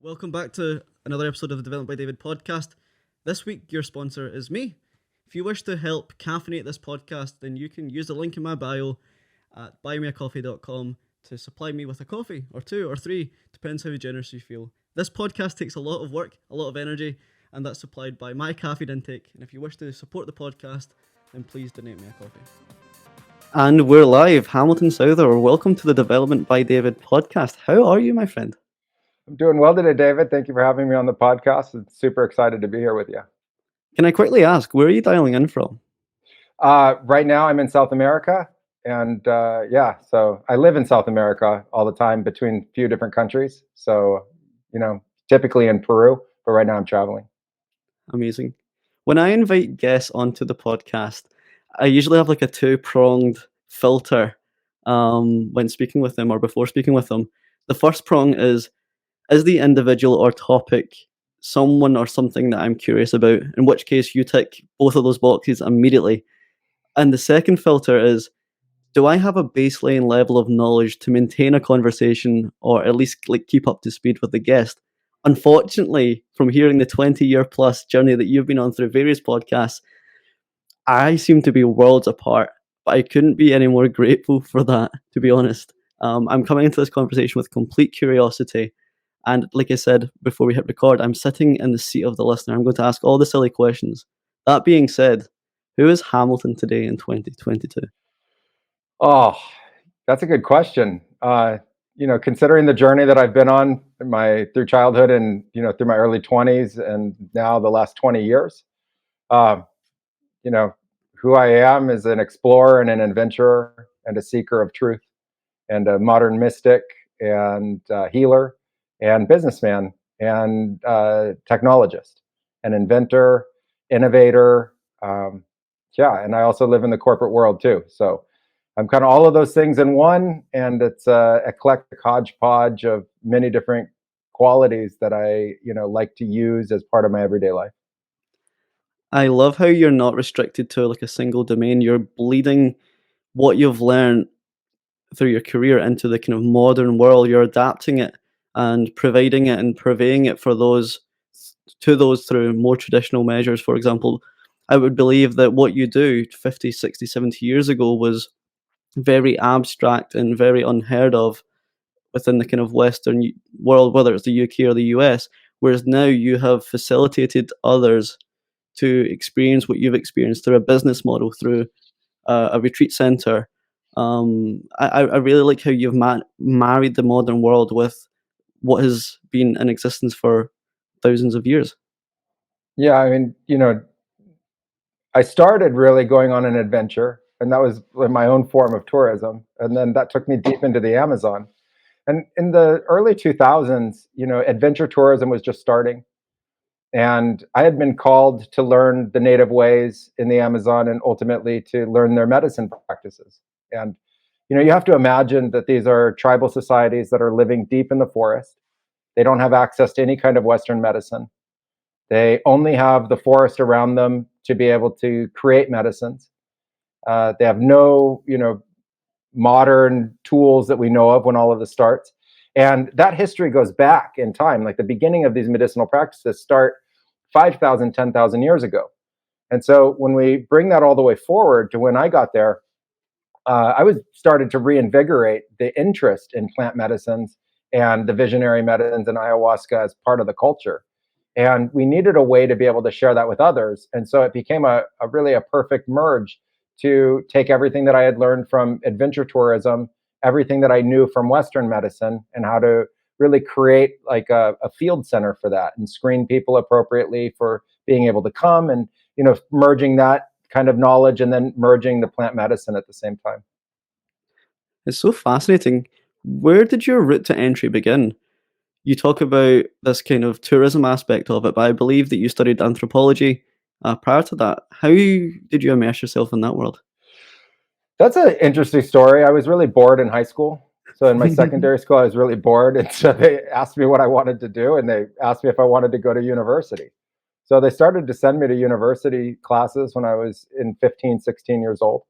Welcome back to another episode of the Development by David podcast. This week, your sponsor is me. If you wish to help caffeinate this podcast, then you can use the link in my bio at buymeacoffee.com to supply me with a coffee, or two, or three, depends how generous you feel. This podcast takes a lot of work, a lot of energy, and that's supplied by my caffeine intake. And if you wish to support the podcast, then please donate me a coffee. And we're live. Hamilton Souther, welcome to the Development by David podcast. How are you, my friend? I'm doing well today, David. Thank you for having me on the podcast. I'm super excited to be here with you. Can I quickly ask, where are you dialing in from? Right now, I'm in South America. And so I live in South America all the time between a few different countries. So, typically in Peru, but right now I'm traveling. Amazing. When I invite guests onto the podcast, I usually have like a two-pronged filter when speaking with them or before speaking with them. The first prong is the individual or topic someone or something that I'm curious about, in which case you tick both of those boxes immediately. And the second filter is, do I have a baseline level of knowledge to maintain a conversation or at least like keep up to speed with the guest? Unfortunately, from hearing the 20-year plus journey that you've been on through various podcasts, I seem to be worlds apart, but I couldn't be any more grateful for that, to be honest. I'm coming into this conversation with complete curiosity. And like I said before we hit record, I'm sitting in the seat of the listener. I'm going to ask all the silly questions. That being said, who is Hamilton today in 2022? Oh, that's a good question. Considering the journey that I've been on through childhood and, through my early 20s and now the last 20 years, who I am is an explorer and an adventurer and a seeker of truth and a modern mystic and healer and businessman and technologist, an inventor, innovator. And I also live in the corporate world too. So I'm kind of all of those things in one, and it's a eclectic hodgepodge of many different qualities that I, like to use as part of my everyday life. I love how you're not restricted to like a single domain. You're bleeding what you've learned through your career into the kind of modern world. You're adapting it and providing it and purveying it for those through more traditional measures. For example, I would believe that what you do 50, 60, 70 years ago was very abstract and very unheard of within the kind of Western world, whether it's the UK or the US, whereas now you have facilitated others to experience what you've experienced through a business model, through a retreat center. I really like how you've married the modern world with what has been in existence for thousands of years. Yeah, I mean, I started really going on an adventure, and that was my own form of tourism. And then that took me deep into the Amazon. And in the early 2000s, adventure tourism was just starting. And I had been called to learn the native ways in the Amazon and ultimately to learn their medicine practices. And, you have to imagine that these are tribal societies that are living deep in the forest. They don't have access to any kind of Western medicine. They only have the forest around them to be able to create medicines. They have no, modern tools that we know of when all of this starts. And that history goes back in time. Like the beginning of these medicinal practices start 5,000, 10,000 years ago. And so when we bring that all the way forward to when I got there, I was started to reinvigorate the interest in plant medicines and the visionary medicines and ayahuasca as part of the culture. And we needed a way to be able to share that with others. And so it became a really a perfect merge to take everything that I had learned from adventure tourism, everything that I knew from Western medicine, and how to really create like a field center for that and screen people appropriately for being able to come and, merging that kind of knowledge and then merging the plant medicine at the same time. It's so fascinating. Where did your route to entry begin? You talk about this kind of tourism aspect of it, but I believe that you studied anthropology prior to that. How did you immerse yourself in that world? That's an interesting story. I was really bored in high school. So in my secondary school, I was really bored. And so they asked me what I wanted to do, and they asked me if I wanted to go to university. So they started to send me to university classes when I was in 15, 16 years old.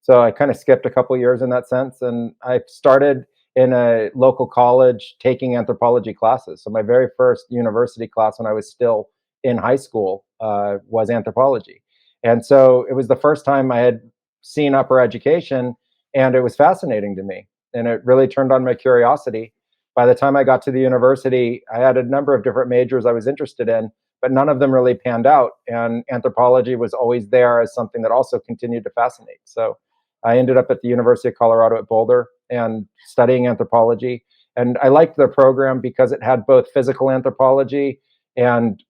So I kind of skipped a couple of years in that sense. And I started in a local college taking anthropology classes. So my very first university class when I was still in high school was anthropology. And so it was the first time I had seen upper education, and it was fascinating to me. And it really turned on my curiosity. By the time I got to the university, I had a number of different majors I was interested in, but none of them really panned out. And anthropology was always there as something that also continued to fascinate. So I ended up at the University of Colorado at Boulder and studying anthropology. And I liked their program because it had both physical anthropology and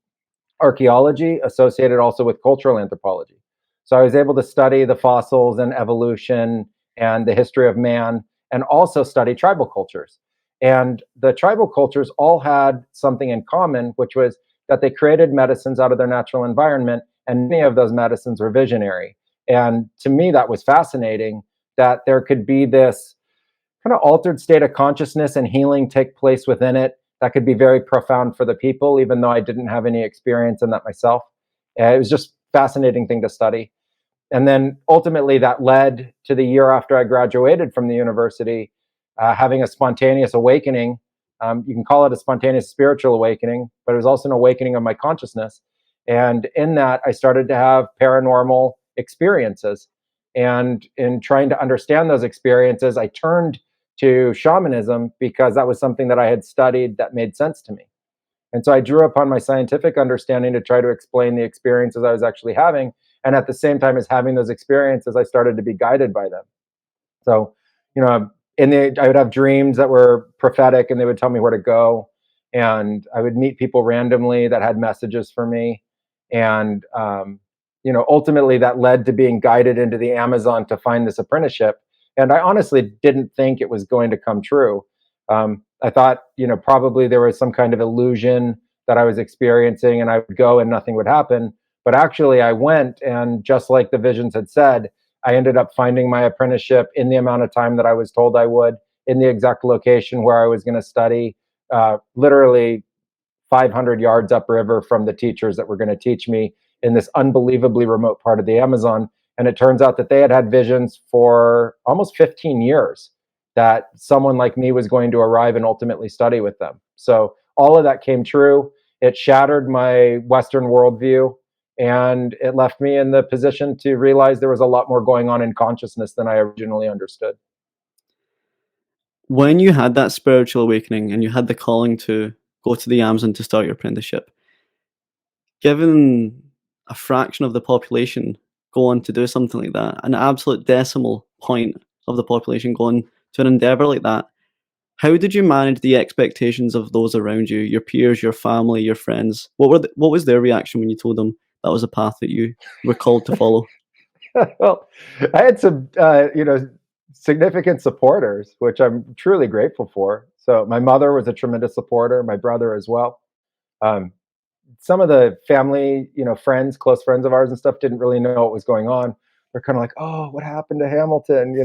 archaeology associated also with cultural anthropology. So I was able to study the fossils and evolution and the history of man, and also study tribal cultures. And the tribal cultures all had something in common, which was that they created medicines out of their natural environment, and many of those medicines were visionary. And to me, that was fascinating, that there could be this kind of altered state of consciousness and healing take place within it that could be very profound for the people, even though I didn't have any experience in that myself. It was just a fascinating thing to study. And then ultimately that led to the year after I graduated from the university, having a spontaneous awakening. You can call it a spontaneous spiritual awakening, but it was also an awakening of my consciousness. And in that, I started to have paranormal experiences. And in trying to understand those experiences, I turned to shamanism because that was something that I had studied that made sense to me. And so I drew upon my scientific understanding to try to explain the experiences I was actually having. And at the same time as having those experiences, I started to be guided by them. So, I would have dreams that were prophetic, and they would tell me where to go. And I would meet people randomly that had messages for me. And, ultimately that led to being guided into the Amazon to find this apprenticeship. And I honestly didn't think it was going to come true. I thought, probably there was some kind of illusion that I was experiencing, and I would go and nothing would happen. But actually, I went, and just like the visions had said, I ended up finding my apprenticeship in the amount of time that I was told I would, in the exact location where I was going to study, literally 500 yards upriver from the teachers that were going to teach me in this unbelievably remote part of the Amazon. And it turns out that they had had visions for almost 15 years that someone like me was going to arrive and ultimately study with them. So all of that came true. It shattered my Western worldview, and it left me in the position to realize there was a lot more going on in consciousness than I originally understood. When you had that spiritual awakening and you had the calling to go to the Amazon to start your apprenticeship, given a fraction of the population go on to do something like that, an absolute decimal point of the population going to an endeavor like that, how did you manage the expectations of those around you, your peers, your family, your friends? What was their reaction when you told them that was a path that you were called to follow? Well, I had some, significant supporters, which I'm truly grateful for. So my mother was a tremendous supporter, my brother as well. Um, some of the family, friends, close friends of ours and stuff didn't really know what was going on. They're kind of like, "Oh, what happened to Hamilton?"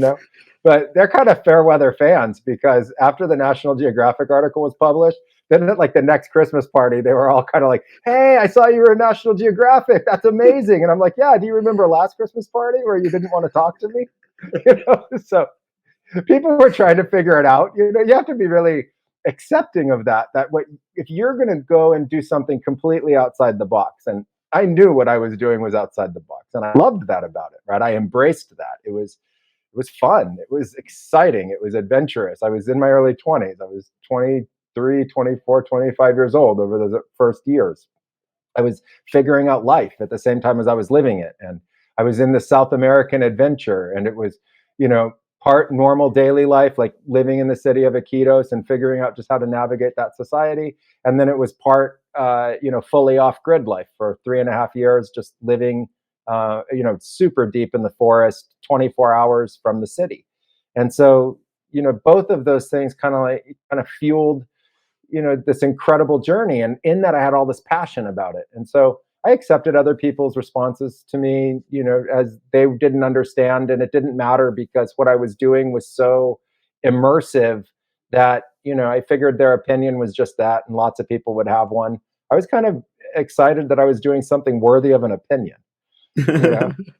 But they're kind of fair weather fans, because after the National Geographic article was published, then at like the next Christmas party, they were all kind of like, "Hey, I saw you were in National Geographic. That's amazing." And I'm like, "Yeah, do you remember last Christmas party where you didn't want to talk to me?" So people were trying to figure it out. You have to be really accepting of that. That what if you're going to go and do something completely outside the box? And I knew what I was doing was outside the box, and I loved that about it. Right? I embraced that. It was fun. It was exciting. It was adventurous. I was in my early 20s. I was 23, 24, 25 years old over those first years. I was figuring out life at the same time as I was living it. And I was in the South American adventure, and it was, part normal daily life, like living in the city of Iquitos and figuring out just how to navigate that society. And then it was part, fully off grid life for 3.5 years, just living, super deep in the forest, 24 hours from the city. And so, both of those things kind of fueled, this incredible journey. And in that, I had all this passion about it. And so I accepted other people's responses to me, as they didn't understand. And it didn't matter, because what I was doing was so immersive that, I figured their opinion was just that, and lots of people would have one. I was kind of excited that I was doing something worthy of an opinion.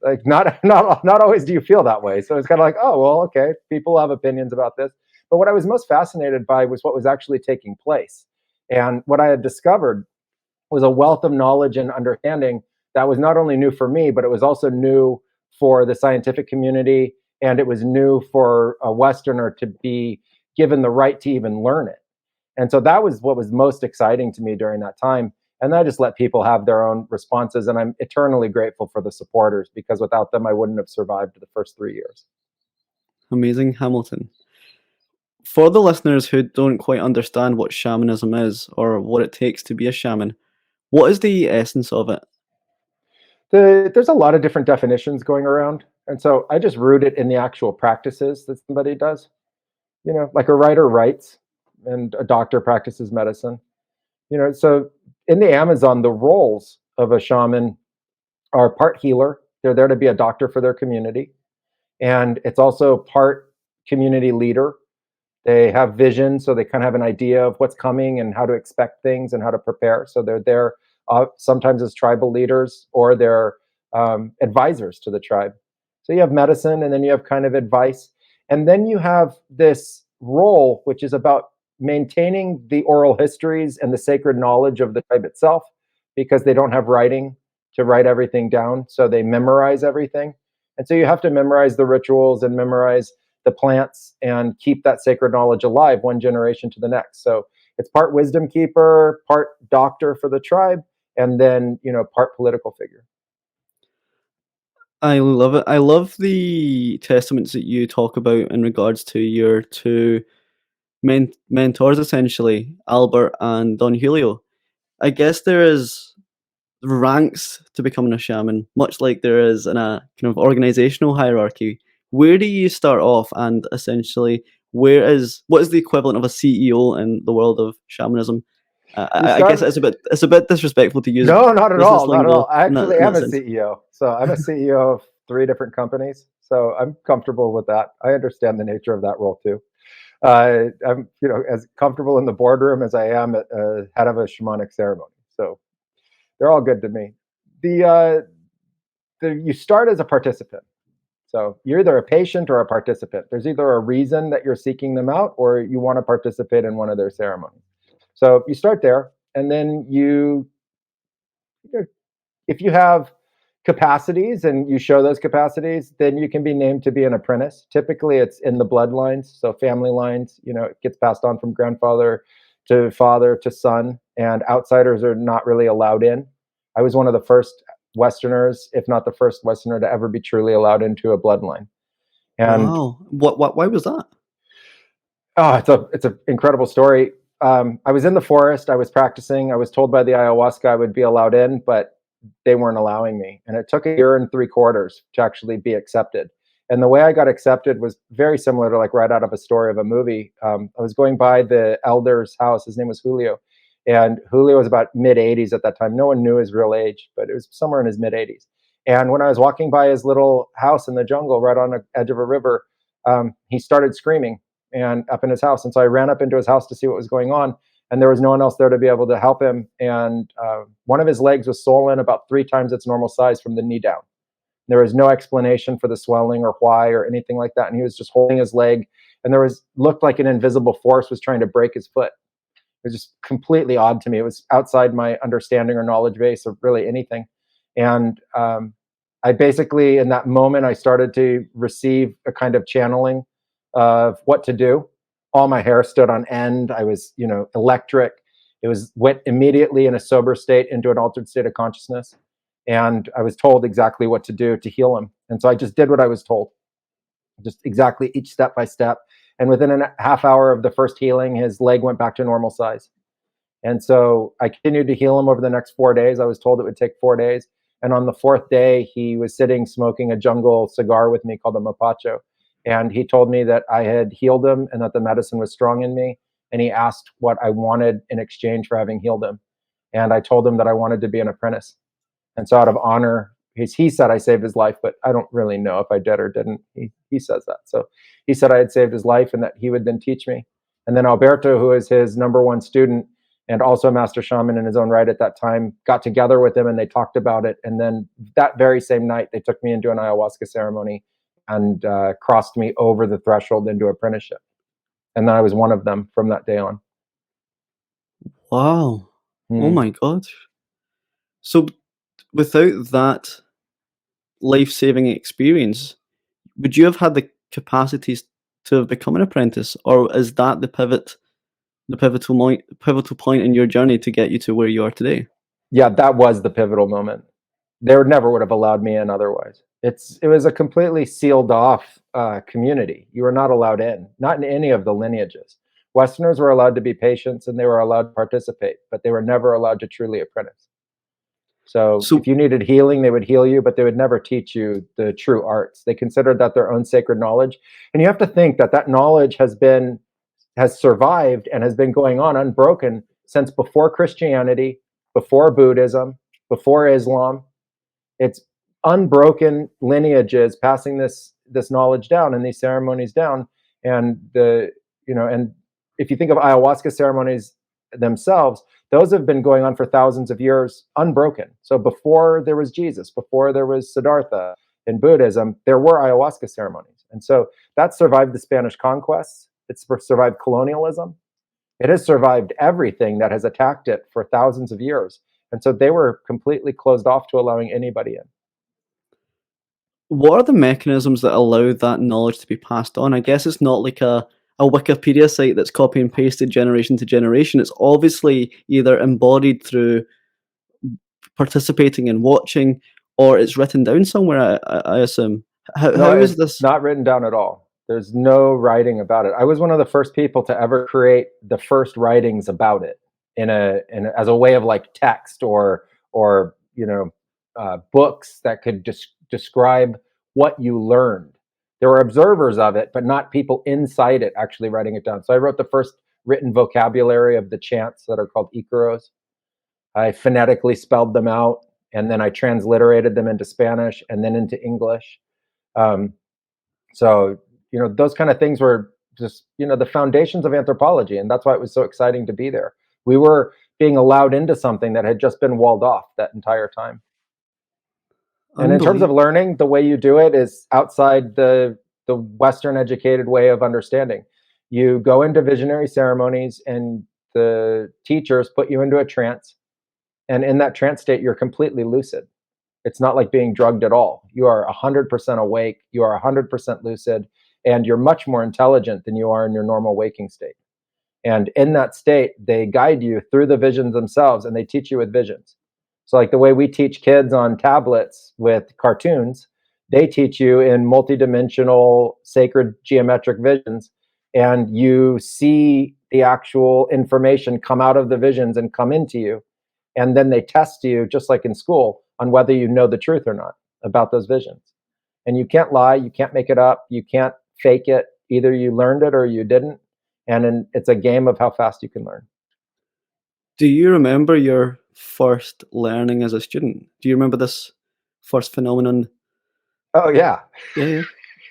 Like not always do you feel that way. So it's kind of like, oh, well, okay, people have opinions about this. But what I was most fascinated by was what was actually taking place. And what I had discovered was a wealth of knowledge and understanding that was not only new for me, but it was also new for the scientific community, and it was new for a Westerner to be given the right to even learn it. And so that was what was most exciting to me during that time. And I just let people have their own responses. And I'm eternally grateful for the supporters, because without them, I wouldn't have survived the first 3 years. Amazing, Hamilton. For the listeners who don't quite understand what shamanism is or what it takes to be a shaman, what is the essence of it? There's a lot of different definitions going around. And so I just root it in the actual practices that somebody does. Like a writer writes and a doctor practices medicine. So in the Amazon, the roles of a shaman are part healer. They're there to be a doctor for their community. And it's also part community leader. They have vision, so they kind of have an idea of what's coming and how to expect things and how to prepare. So they're there sometimes as tribal leaders, or they're advisors to the tribe. So you have medicine, and then you have kind of advice. And then you have this role, which is about maintaining the oral histories and the sacred knowledge of the tribe itself, because they don't have writing to write everything down. So they memorize everything. And so you have to memorize the rituals and memorize the plants and keep that sacred knowledge alive one generation to the next. So it's part wisdom keeper, part doctor for the tribe, and then, part political figure. I love it. I love the testaments that you talk about in regards to your two mentors, essentially, Albert and Don Julio. I guess there is ranks to becoming a shaman, much like there is in a kind of organizational hierarchy. Where do you start off, and essentially, what is the equivalent of a CEO in the world of shamanism? You I guess start it's a bit disrespectful to use No, not at business all, not at all. lingo I in actually in am that a sense. CEO. So I'm a CEO of 3 different companies. So I'm comfortable with that. I understand the nature of that role too. I'm, as comfortable in the boardroom as I am at head of a shamanic ceremony. So they're all good to me. You start as a participant. So you're either a patient or a participant. There's either a reason that you're seeking them out, or you want to participate in one of their ceremonies. So you start there, and then if you have capacities and you show those capacities, then you can be named to be an apprentice. Typically, it's in the bloodlines, so family lines. It gets passed on from grandfather to father to son, and outsiders are not really allowed in. I was one of the first Westerners, if not the first Westerner, to ever be truly allowed into a bloodline. And Wow. Why was that? oh, it's an incredible story. I was in the forest. I was practicing. I was told by the ayahuasca I would be allowed in, but they weren't allowing me. And it took 1.75 years to actually be accepted. And the way I got accepted was very similar to like right out of a story of a movie. I was going by the elder's house. His name was Julio. And Julio was about mid-80s at that time. No one knew his real age, but it was somewhere in his mid-80s. And when I was walking by his little house in the jungle right on the edge of a river, he started screaming and up in his house. And so I ran up into his house to see what was going on. And there was no one else there to be able to help him. And one of his legs was swollen about 3 times its normal size from the knee down. There was no explanation for the swelling or why or anything like that. And he was just holding his leg. And looked like an invisible force was trying to break his foot. It was just completely odd to me. It was outside my understanding or knowledge base of really anything. And I basically, in that moment, I started to receive a kind of channeling of what to do. All my hair stood on end. I was, electric. Went immediately in a sober state into an altered state of consciousness. And I was told exactly what to do to heal him. And so I just did what I was told, just exactly each step by step. And within a half hour of the first healing, his leg went back to normal size. And so I continued to heal him over the next 4 days. I was told it would take 4 days. And on the fourth day, he was sitting smoking a jungle cigar with me called a mapacho. And he told me that I had healed him and that the medicine was strong in me. And he asked what I wanted in exchange for having healed him. And I told him that I wanted to be an apprentice. And so out of honor, he said I saved his life, but I don't really know if I did or didn't. He says that. So he said I had saved his life and that he would then teach me. And then Alberto, who is his number one student and also a master shaman in his own right at that time, got together with him and they talked about it. And then that very same night, they took me into an ayahuasca ceremony and crossed me over the threshold into apprenticeship. And then I was one of them from that day on. Wow. Oh Mm. my God. So without that life-saving experience, would you have had the capacities to have become an apprentice, or is that the pivotal point in your journey to get you to where you are today? Yeah, that was the pivotal moment. They never would have allowed me in otherwise. It was a completely sealed off community. You were not allowed in, not in any of the lineages. Westerners were allowed to be patients and they were allowed to participate, but they were never allowed to truly apprentice. So if So you needed healing, they would heal you, but they would never teach you the true arts. They considered that their own sacred knowledge. And you have to think that that knowledge has survived and has been going on unbroken since before Christianity, before Buddhism, before Islam. It's unbroken lineages passing this knowledge down and these ceremonies down. And and if you think of ayahuasca ceremonies themselves, those have been going on for thousands of years unbroken. So before there was Jesus, before there was Siddhartha in Buddhism, there were ayahuasca ceremonies. And so that survived the Spanish conquests. It's survived colonialism. It has survived everything that has attacked it for thousands of years. And so they were completely closed off to allowing anybody in. what are the mechanisms that allow that knowledge to be passed on? I guess it's not like a Wikipedia site that's copy and pasted generation to generation. It's obviously either embodied through participating and watching, or it's written down somewhere, I assume. How No, is it's this? not written down at all. There's no writing about it. I was one of the first people to ever create the first writings about it as a way of like text or books that could describe what you learned. There were observers of it, but not people inside it actually writing it down. So I wrote the first written vocabulary of the chants that are called Icaros. I phonetically spelled them out, and then I transliterated them into Spanish and then into English. Um, so, those kind of things were just, the foundations of anthropology. And that's why it was so exciting to be there. We were being allowed into something that had just been walled off that entire time. And in terms of Unbelievable. learning, the way you do it is outside the Western educated way of understanding. You go into visionary ceremonies and the teachers put you into a trance. And in that trance state, you're completely lucid. It's not like being drugged at all. You are 100% awake. You are 100% lucid, and you're much more intelligent than you are in your normal waking state. And in that state, they guide you through the visions themselves, and they teach you with visions. So, like the way we teach kids on tablets with cartoons, they teach you in multidimensional sacred geometric visions, and you see the actual information come out of the visions and come into you. And then they test you, just like in school, on whether you know the truth or not about those visions. And you can't lie, you can't make it up, you can't fake it. Either you learned it or you didn't. And it's a game of how fast you can learn. Do you remember your first learning as a student? Do you remember this first phenomenon? Oh yeah, Yeah, yeah.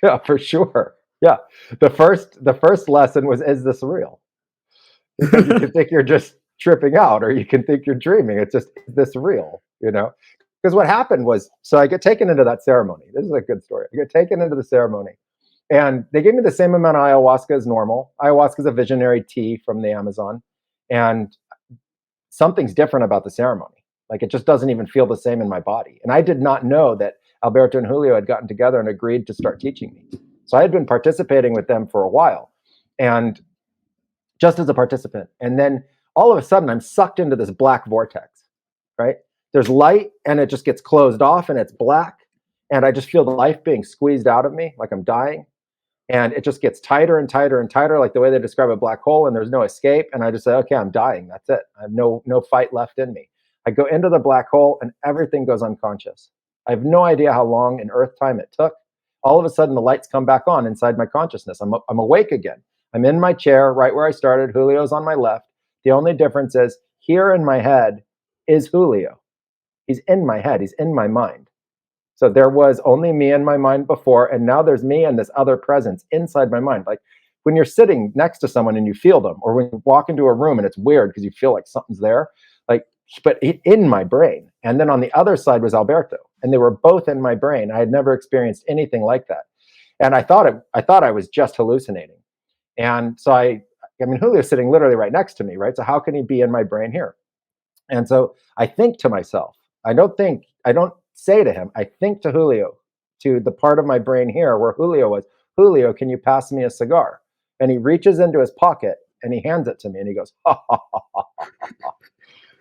yeah, for sure. Yeah, the first lesson was, is this real? Because you can think you're just tripping out, or you can think you're dreaming. It's just, is this real? Because what happened was, so I get taken into that ceremony. This is a good story. I get taken into the ceremony, and they gave me the same amount of ayahuasca as normal. Ayahuasca is a visionary tea from the Amazon, and something's different about the ceremony. Like, it just doesn't even feel the same in my body. And I did not know that Alberto and Julio had gotten together and agreed to start teaching me. So I had been participating with them for a while, and just as a participant. And then all of a sudden, I'm sucked into this black vortex, right? There's light, and it just gets closed off, and it's black. And I just feel the life being squeezed out of me, like I'm dying. And it just gets tighter and tighter and tighter, like the way they describe a black hole, and there's no escape. And I just say, okay, I'm dying. That's it. I have no fight left in me. I go into the black hole, and everything goes unconscious. I have no idea how long in Earth time it took. All of a sudden, the lights come back on inside my consciousness. I'm awake again. I'm in my chair, right where I started. Julio's on my left. The only difference is, here in my head is Julio. He's in my head. He's in my mind. So there was only me in my mind before, and now there's me and this other presence inside my mind. Like when you're sitting next to someone and you feel them, or when you walk into a room and it's weird because you feel like something's there, like, but in my brain. And then on the other side was Alberto, and they were both in my brain. I had never experienced anything like that, and I thought I was just hallucinating. And so I mean, Julio's sitting literally right next to me, right? So how can he be in my brain here? And so I think to myself, I don't say to him, I think to Julio, to the part of my brain here where Julio was, Julio, can you pass me a cigar? And he reaches into his pocket and he hands it to me and he goes, ha, ha, ha, ha, ha, ha.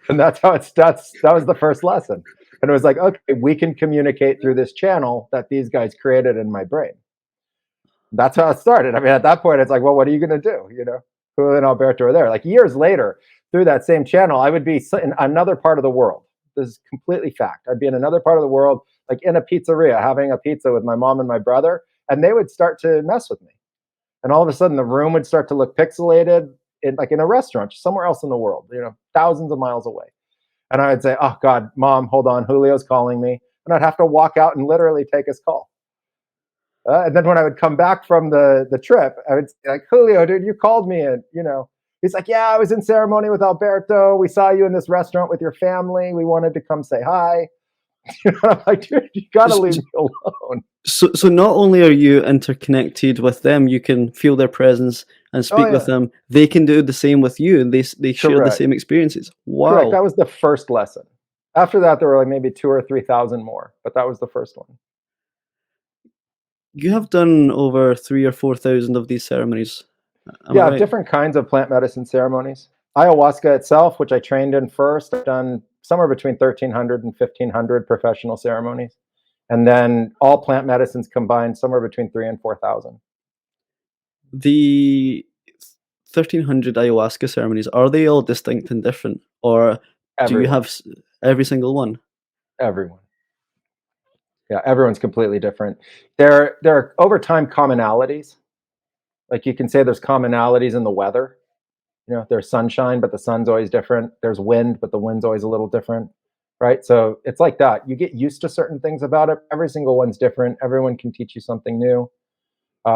And that was the first lesson. And it was like, okay, we can communicate through this channel that these guys created in my brain. That's how it started. I mean, at that point, it's like, well, what are you going to do? You know, Julio and Alberto are there. Like years later, through that same channel, I would be in another part of the world. This is completely fact. I'd be in another part of the world, like in a pizzeria, having a pizza with my mom and my brother, and they would start to mess with me. And all of a sudden, the room would start to look pixelated, like in a restaurant somewhere else in the world, you know, thousands of miles away. And I would say, oh, God, Mom, hold on, Julio's calling me. And I'd have to walk out and literally take his call. And then when I would come back from the trip, I would say, like, Julio, dude, you called me. And, you know, he's like, yeah, I was in ceremony with Alberto. We saw you in this restaurant with your family. We wanted to come say hi. You know, I'm like, dude, you got to leave me alone. So not only are you interconnected with them, you can feel their presence and speak with them. They can do the same with you, and they share the same experiences. Wow. Correct. That was the first lesson. After that, there were like maybe 2,000 or 3,000 more, but that was the first one. You have done over 3,000 or 4,000 of these ceremonies. Yeah, right? Different kinds of plant medicine ceremonies. Ayahuasca itself, which I trained in first, I've done somewhere between 1,300 and 1,500 professional ceremonies. And then all plant medicines combined, somewhere between 3,000 and 4,000. The 1,300 ayahuasca ceremonies, are they all distinct and different? Or do you have every single one? Everyone. Yeah, everyone's completely different. There are over time commonalities. Like you can say there's commonalities in the weather. You know, there's sunshine, but the sun's always different. There's wind, but the wind's always a little different, right? So it's like that. You get used to certain things about it. Every single one's different. Everyone can teach you something new.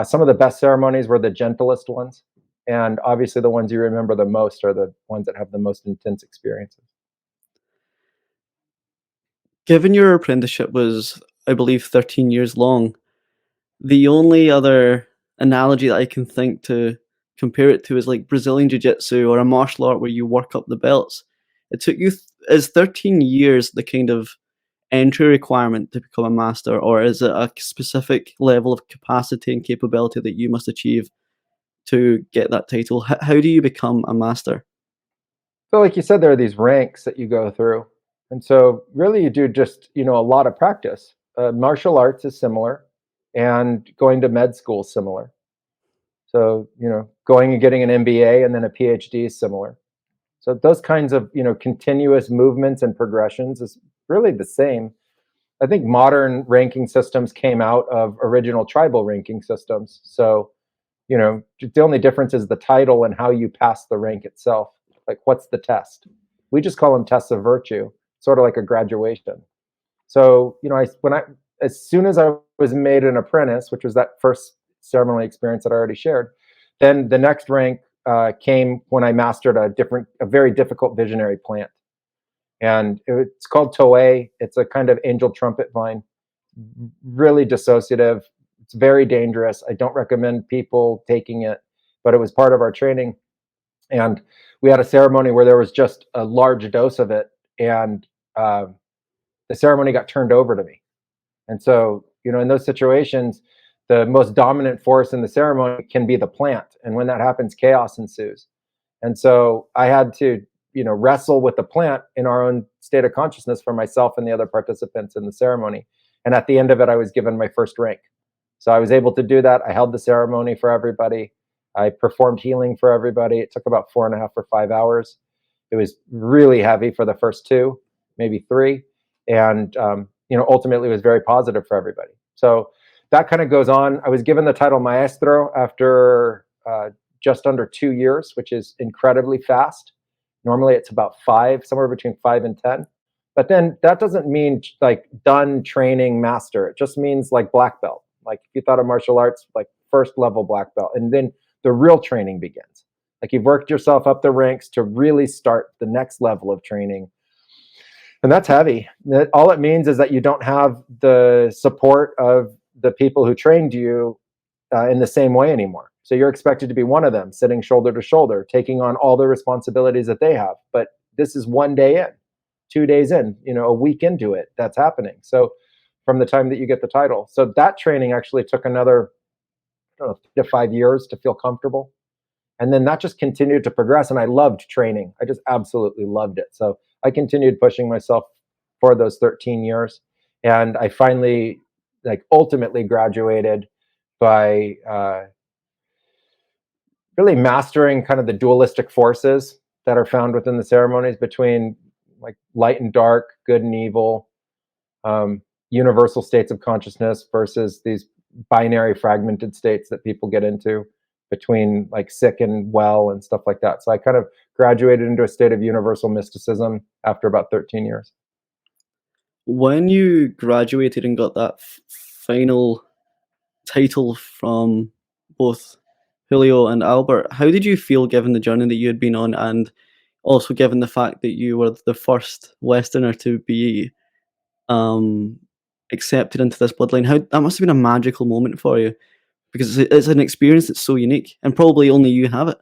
Some of the best ceremonies were the gentlest ones. And obviously the ones you remember the most are the ones that have the most intense experiences. Given your apprenticeship was, I believe, 13 years long, the only other analogy that I can think to compare it to is like Brazilian Jiu-Jitsu or a martial art where you work up the belts. It took you, is 13 years the kind of entry requirement to become a master, or is it a specific level of capacity and capability that you must achieve to get that title? How do you become a master? So like you said, there are these ranks that you go through. And so really you do just, you know, a lot of practice. Martial arts is similar, and going to med school is similar. So, you know, going and getting an MBA and then a PhD is similar. So those kinds of, you know, continuous movements and progressions is really the same. I think modern ranking systems came out of original tribal ranking systems. So, you know, the only difference is the title and how you pass the rank itself. Like, what's the test? We just call them tests of virtue, sort of like a graduation. So, you know, as soon as I was made an apprentice, which was that first ceremonial experience that I already shared, then the next rank came when I mastered a very difficult visionary plant. And it's called Toei. It's a kind of angel trumpet vine, really dissociative. It's very dangerous. I don't recommend people taking it, but it was part of our training. And we had a ceremony where there was just a large dose of it, and the ceremony got turned over to me. And so, you know, in those situations, the most dominant force in the ceremony can be the plant. And when that happens, chaos ensues. And so I had to, you know, wrestle with the plant in our own state of consciousness for myself and the other participants in the ceremony. And at the end of it, I was given my first rank. So I was able to do that. I held the ceremony for everybody. I performed healing for everybody. It took about 4.5 or 5 hours. It was really heavy for the first 2, maybe 3. And, you know, ultimately it was very positive for everybody. So that kind of goes on. I was given the title Maestro after just under 2 years, which is incredibly fast. Normally it's about 5, somewhere between 5 and 10. But then that doesn't mean like done training master. It just means like black belt. Like if you thought of martial arts, like first level black belt. And then the real training begins. Like you've worked yourself up the ranks to really start the next level of training. And that's heavy. All it means is that you don't have the support of the people who trained you in the same way anymore. So you're expected to be one of them, sitting shoulder to shoulder, taking on all the responsibilities that they have. But this is 1 day in, 2 days in, a week into it, that's happening. So from the time that you get the title. So that training actually took another, I don't know, 3 to 5 years to feel comfortable. And then that just continued to progress. And I loved training. I just absolutely loved it. So I continued pushing myself for those 13 years. And I finally, ultimately graduated by really mastering kind of the dualistic forces that are found within the ceremonies between like light and dark, good and evil, universal states of consciousness versus these binary fragmented states that people get into between like sick and well and stuff like that. So I kind of graduated into a state of universal mysticism after about 13 years. When you graduated and got that final title from both Julio and Albert, how did you feel given the journey that you had been on, and also given the fact that you were the first Westerner to be accepted into this bloodline? How that must have been a magical moment for you, because it's an experience that's so unique, and probably only you have it.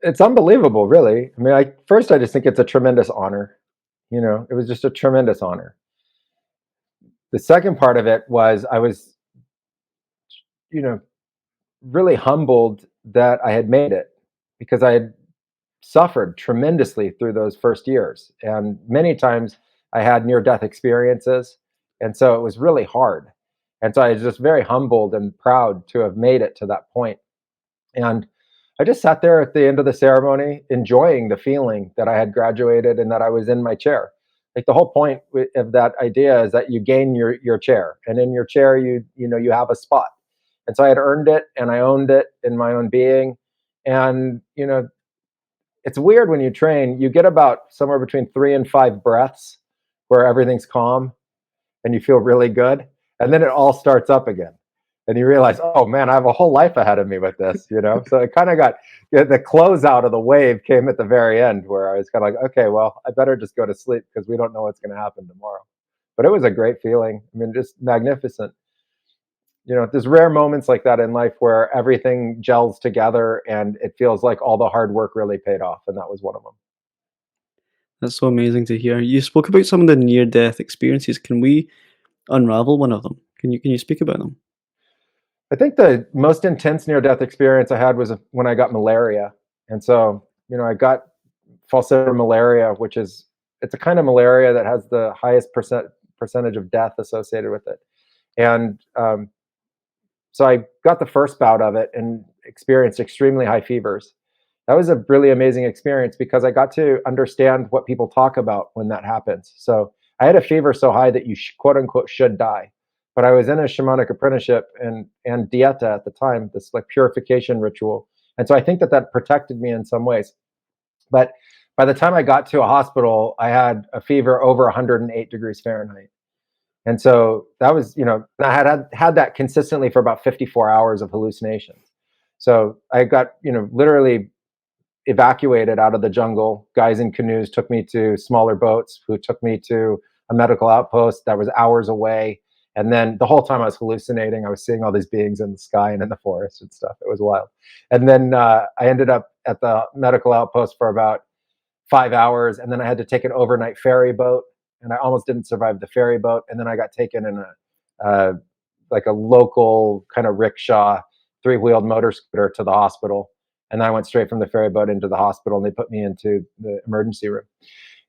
It's unbelievable, really. I mean, I just think it's a tremendous honor. It was just a tremendous honor. The second part of it was I was, really humbled that I had made it, because I had suffered tremendously through those first years. And many times I had near-death experiences. And so it was really hard. And so I was just very humbled and proud to have made it to that point. And I just sat there at the end of the ceremony, enjoying the feeling that I had graduated and that I was in my chair. Like the whole point of that idea is that you gain your chair, and in your chair, you have a spot. And so I had earned it, and I owned it in my own being. And, it's weird when you train, you get about somewhere between 3 and 5 breaths where everything's calm and you feel really good. And then it all starts up again. And you realize, oh man, I have a whole life ahead of me with this, So it kind of got, the closeout of the wave came at the very end, where I was kind of like, okay, well, I better just go to sleep because we don't know what's going to happen tomorrow. But it was a great feeling. I mean, just magnificent. There's rare moments like that in life where everything gels together and it feels like all the hard work really paid off. And that was one of them. That's so amazing to hear. You spoke about some of the near-death experiences. Can we unravel one of them? Can you speak about them? I think the most intense near-death experience I had was when I got malaria. And so, I got falciparum malaria, it's a kind of malaria that has the highest percentage of death associated with it. And so I got the first bout of it and experienced extremely high fevers. That was a really amazing experience because I got to understand what people talk about when that happens. So I had a fever so high that you quote unquote should die. But I was in a shamanic apprenticeship and dieta at the time, this like purification ritual. And so I think that protected me in some ways. But by the time I got to a hospital, I had a fever over 108 degrees Fahrenheit. And so that was, I had that consistently for about 54 hours of hallucinations. So I got, literally evacuated out of the jungle. Guys in canoes took me to smaller boats who took me to a medical outpost that was hours away. And then the whole time I was hallucinating, I was seeing all these beings in the sky and in the forest and stuff. It was wild. And then I ended up at the medical outpost for about 5 hours. And then I had to take an overnight ferry boat. And I almost didn't survive the ferry boat. And then I got taken in a local kind of rickshaw, 3-wheeled motor scooter to the hospital. And I went straight from the ferry boat into the hospital, and they put me into the emergency room.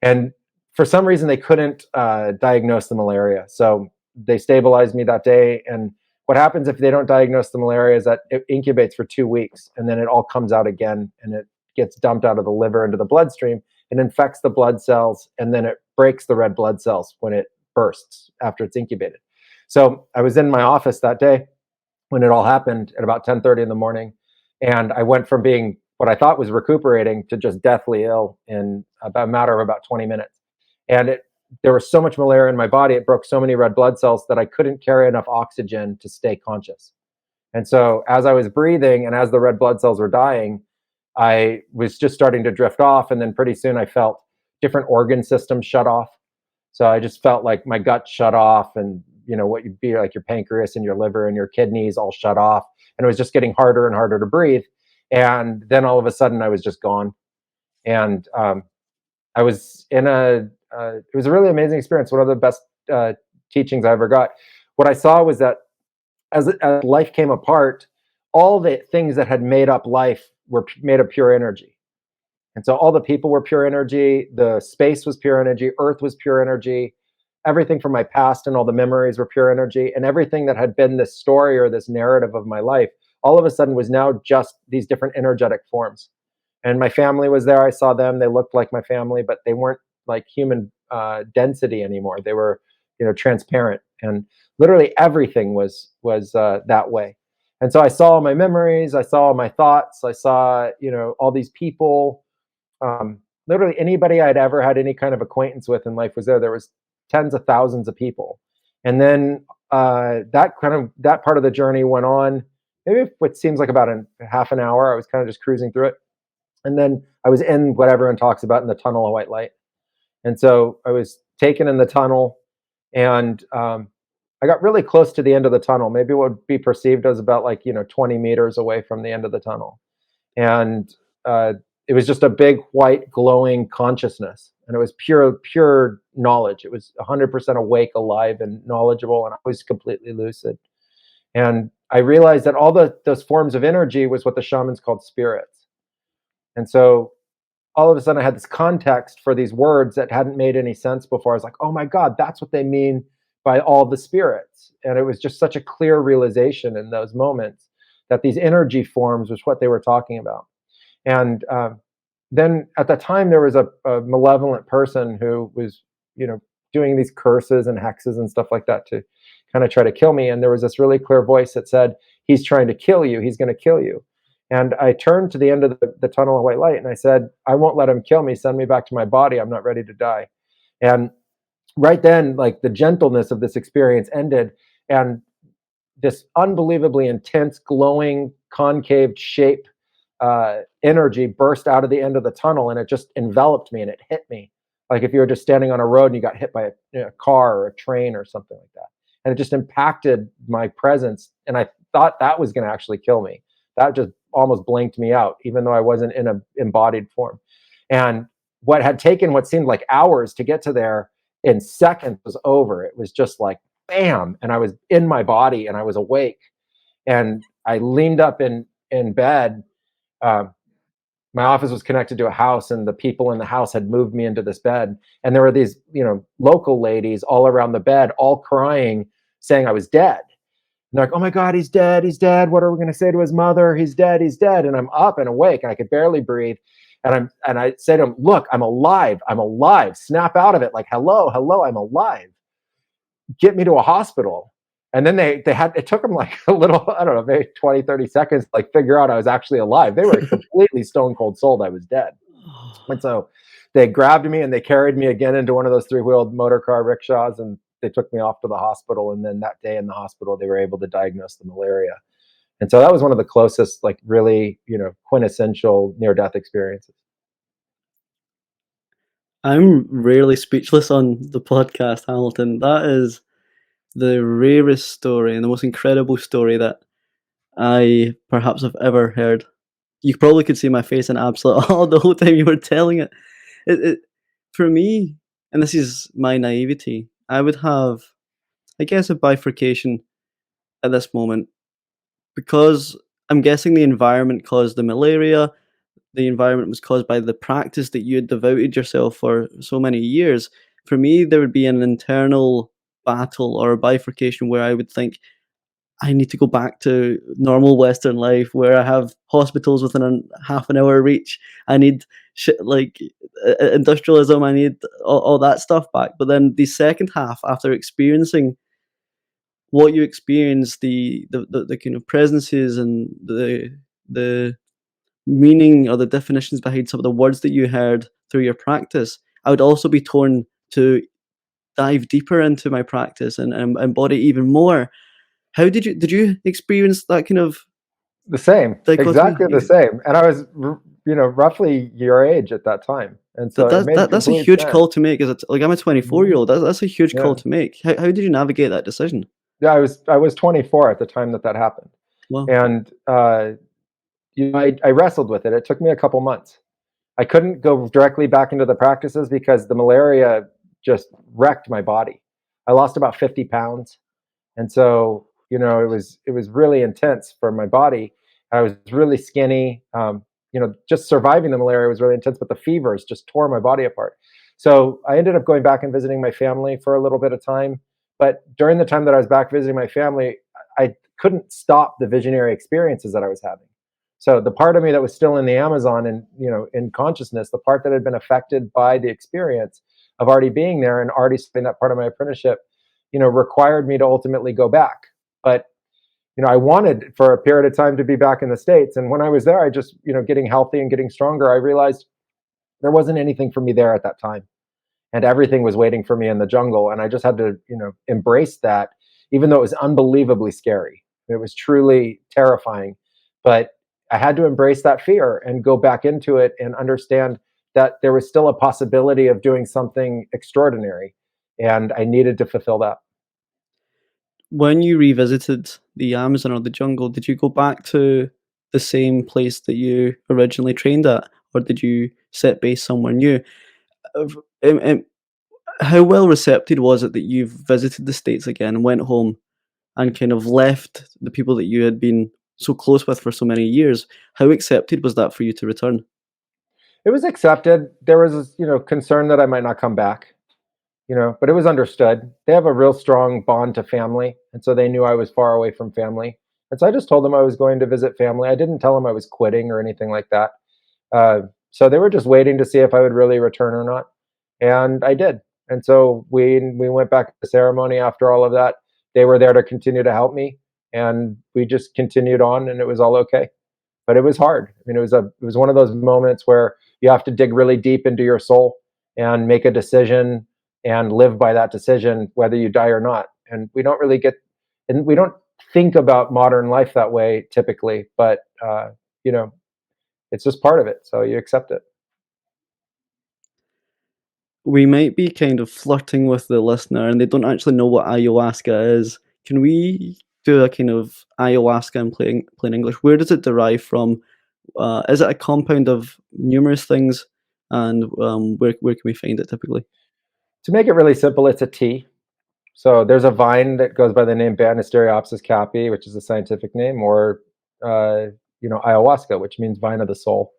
And for some reason, they couldn't diagnose the malaria. So they stabilized me that day. And what happens if they don't diagnose the malaria is that it incubates for 2 weeks, and then it all comes out again, and it gets dumped out of the liver into the bloodstream. It infects the blood cells, and then it breaks the red blood cells when it bursts after it's incubated. So I was in my office that day when it all happened at about 10:30 in the morning. And I went from being what I thought was recuperating to just deathly ill in about a matter of about 20 minutes. And there was so much malaria in my body, it broke so many red blood cells that I couldn't carry enough oxygen to stay conscious. And so as I was breathing and as the red blood cells were dying, I was just starting to drift off. And then pretty soon I felt different organ systems shut off. So I just felt like my gut shut off and what you'd be like your pancreas and your liver and your kidneys all shut off, and it was just getting harder and harder to breathe. And then all of a sudden I was just gone. And I was in it was a really amazing experience. One of the best teachings I ever got. What I saw was that as life came apart, all the things that had made up life were made of pure energy. And so all the people were pure energy, the space was pure energy, earth was pure energy, everything from my past and all the memories were pure energy, and everything that had been this story or this narrative of my life all of a sudden was now just these different energetic forms. And my family was there. I saw them. They looked like my family, but they weren't like human density anymore. They were, transparent, and literally everything was that way. And so I saw my memories. I saw my thoughts. I saw, all these people. Literally anybody I'd ever had any kind of acquaintance with in life was there. There was tens of thousands of people. And then that part of the journey went on. Maybe what seems like about a half an hour. I was kind of just cruising through it. And then I was in what everyone talks about in the tunnel of white light. And so I was taken in the tunnel, and I got really close to the end of the tunnel. Maybe what would be perceived as about 20 meters away from the end of the tunnel. And it was just a big white glowing consciousness. And it was pure knowledge. It was 100% awake, alive, and knowledgeable. And I was completely lucid. And I realized that all those forms of energy was what the shamans called spirits. And so all of a sudden I had this context for these words that hadn't made any sense before. I was like, oh my God, that's what they mean by all the spirits. And it was just such a clear realization in those moments that these energy forms was what they were talking about. And then at the time there was a malevolent person who was, doing these curses and hexes and stuff like that to kind of try to kill me. And there was this really clear voice that said, he's trying to kill you. He's going to kill you. And I turned to the end of the tunnel of white light and I said, I won't let him kill me. Send me back to my body. I'm not ready to die. And right then, the gentleness of this experience ended, and this unbelievably intense, glowing, concave shape energy burst out of the end of the tunnel, and it just enveloped me and it hit me. Like if you were just standing on a road and you got hit by a car or a train or something like that. And it just impacted my presence. And I thought that was going to actually kill me. That just almost blanked me out, even though I wasn't in an embodied form. And what had taken what seemed like hours to get to there in seconds was over. It was just like, bam. And I was in my body and I was awake. And I leaned up in bed. My office was connected to a house, and the people in the house had moved me into this bed. And there were these, local ladies all around the bed, all crying, saying I was dead. And they're like, oh my God, he's dead. He's dead. What are we going to say to his mother? He's dead. He's dead. And I'm up and awake and I could barely breathe. And I said to him, look, I'm alive. I'm alive. Snap out of it. Like, hello, I'm alive. Get me to a hospital. And then it took them like a little, I don't know, maybe 20, 30 seconds to figure out I was actually alive. They were completely stone cold sold I was dead. And so they grabbed me and they carried me again into one of those 3-wheeled motor car rickshaws, and they took me off to the hospital. And then that day in the hospital, they were able to diagnose the malaria. And so that was one of the closest, really, quintessential near-death experiences. I'm rarely speechless on the podcast, Hamilton. That is the rarest story and the most incredible story that I perhaps have ever heard. You probably could see my face in absolute awe the whole time you were telling it. For me, and this is my naivety, I would have, I guess, a bifurcation at this moment, because I'm guessing the environment caused the malaria. The environment was caused by the practice that you had devoted yourself for so many years. For me, there would be an internal battle or a bifurcation where I would think, I need to go back to normal Western life where I have hospitals within half an hour reach. I need industrialism. I need all that stuff back. But then the second half, after experiencing what you experienced, the kind of presences and the meaning or the definitions behind some of the words that you heard through your practice, I would also be torn to dive deeper into my practice and embody even more. How did you experience that kind of the same, dichotomy? Exactly the same? And I was roughly your age at that time. And so That, it that, made that that's a complete huge sense. call to make. Is it like I'm a 24-year old? That's a huge call Yeah. to make. How did you navigate that decision? Yeah, I was 24 at the time that happened. Well, And I wrestled with it. It took me a couple months. I couldn't go directly back into the practices because the malaria just wrecked my body. I lost about 50 pounds. And so, it was really intense for my body. I was really skinny. Just surviving the malaria was really intense, but the fevers just tore my body apart. So I ended up going back and visiting my family for a little bit of time. But during the time that I was back visiting my family, I couldn't stop the visionary experiences that I was having. So the part of me that was still in the Amazon and, in consciousness, the part that had been affected by the experience of already being there and already spending that part of my apprenticeship, required me to ultimately go back. But I wanted for a period of time to be back in the States. And when I was there, I just, getting healthy and getting stronger, I realized there wasn't anything for me there at that time. And everything was waiting for me in the jungle. And I just had to, embrace that, even though it was unbelievably scary. It was truly terrifying. But I had to embrace that fear and go back into it and understand that there was still a possibility of doing something extraordinary. And I needed to fulfill that. when you revisited the Amazon or the jungle, did you go back to the same place that you originally trained at, or did you set base somewhere new? Of- um, um, how well receptive was it that you've visited the States again, went home, and kind of left the people that you had been so close with for so many years? How accepted was that for you to return? It was accepted. There was, concern that I might not come back, but it was understood. They have a real strong bond to family. And so they knew I was far away from family. And so I just told them I was going to visit family. I didn't tell them I was quitting or anything like that. Uh, so they were just waiting to see if I would really return or not. And I did. And so we went back to the ceremony after all of that. They were there to continue to help me. And we just continued on and it was all okay. But it was hard. I mean, it was one of those moments where you have to dig really deep into your soul and make a decision and live by that decision, whether you die or not. And we don't think about modern life that way typically, but you know, it's just part of it. So you accept it. We might be kind of flirting with the listener and they don't actually know what ayahuasca is. Can we do a kind of ayahuasca in plain English? Where does it derive from? Is it a compound of numerous things? And where can we find it typically? To make it really simple, it's a tea. So there's a vine that goes by the name Banisteriopsis caapi, which is the scientific name, or ayahuasca, which means vine of the soul.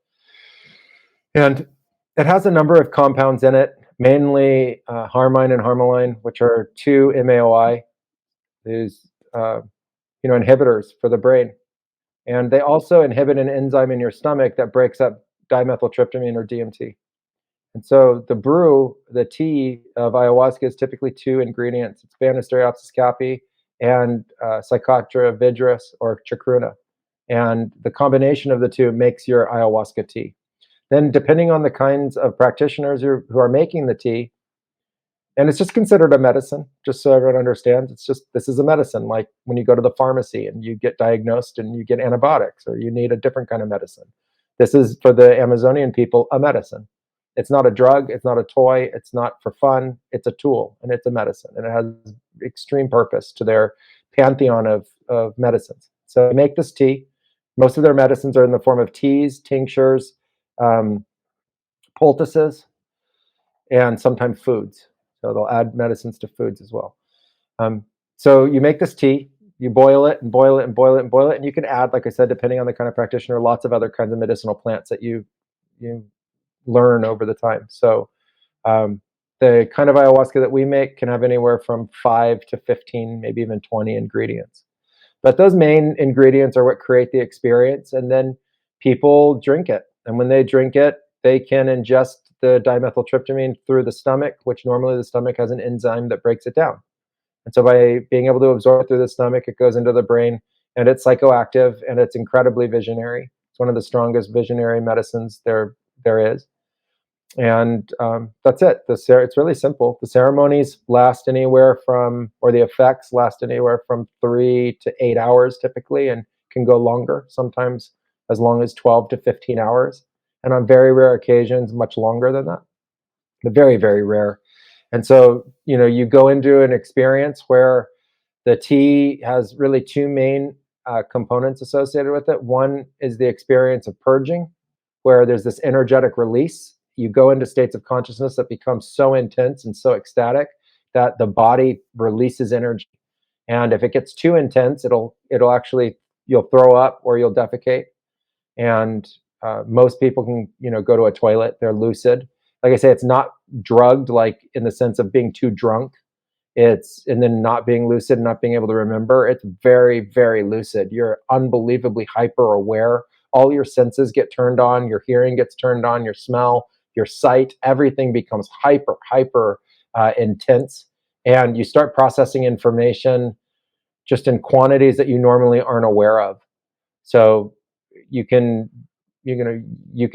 And it has a number of compounds in it, mainly harmine and harmaline, which are two MAOI, these inhibitors for the brain. And they also inhibit an enzyme in your stomach that breaks up dimethyltryptamine or DMT. And so the tea of ayahuasca is typically two ingredients. It's Banisteriopsis caapi and Psychotra vigris or chacruna. And the combination of the two makes your ayahuasca tea. Then, depending on the kinds of practitioners who are making the tea, and it's just considered a medicine, just so everyone understands. This is a medicine, like when you go to the pharmacy and you get diagnosed and you get antibiotics or you need a different kind of medicine. This is, for the Amazonian people, a medicine. It's not a drug, it's not a toy, it's not for fun, it's a tool and it's a medicine. And it has extreme purpose to their pantheon of medicines. So they make this tea. Most of their medicines are in the form of teas, tinctures, um, poultices, and sometimes foods. So they'll add medicines to foods as well. Um, so you make this tea, you boil it and boil it and boil it and boil it, and you can add, like I said, depending on the kind of practitioner, lots of other kinds of medicinal plants that you learn over the time. So the kind of ayahuasca that we make can have anywhere from 5 to 15, maybe even 20 ingredients. But those main ingredients are what create the experience, and then people drink it. And when they drink it, they can ingest the dimethyltryptamine through the stomach, which normally the stomach has an enzyme that breaks it down. And so by being able to absorb it through the stomach, it goes into the brain, and it's psychoactive and it's incredibly visionary. It's one of the strongest visionary medicines there is. And that's it. It's really simple. The ceremonies last anywhere from, or the effects last anywhere from 3 to 8 hours typically, and can go longer, sometimes as long as 12 to 15 hours. and on very rare occasions, much longer than that, but very, very rare. And so, you go into an experience where the tea has really two main components associated with it. One is the experience of purging, where there's this energetic release. You go into states of consciousness that become so intense and so ecstatic that the body releases energy. And if it gets too intense, it'll actually, you'll throw up or you'll defecate. And most people can, go to a toilet. They're lucid. Like I say, it's not drugged, like in the sense of being too drunk. And then not being lucid, not being able to remember. It's very, very lucid. You're unbelievably hyper aware. All your senses get turned on. Your hearing gets turned on. Your smell, your sight, everything becomes hyper intense. And you start processing information just in quantities that you normally aren't aware of. So you can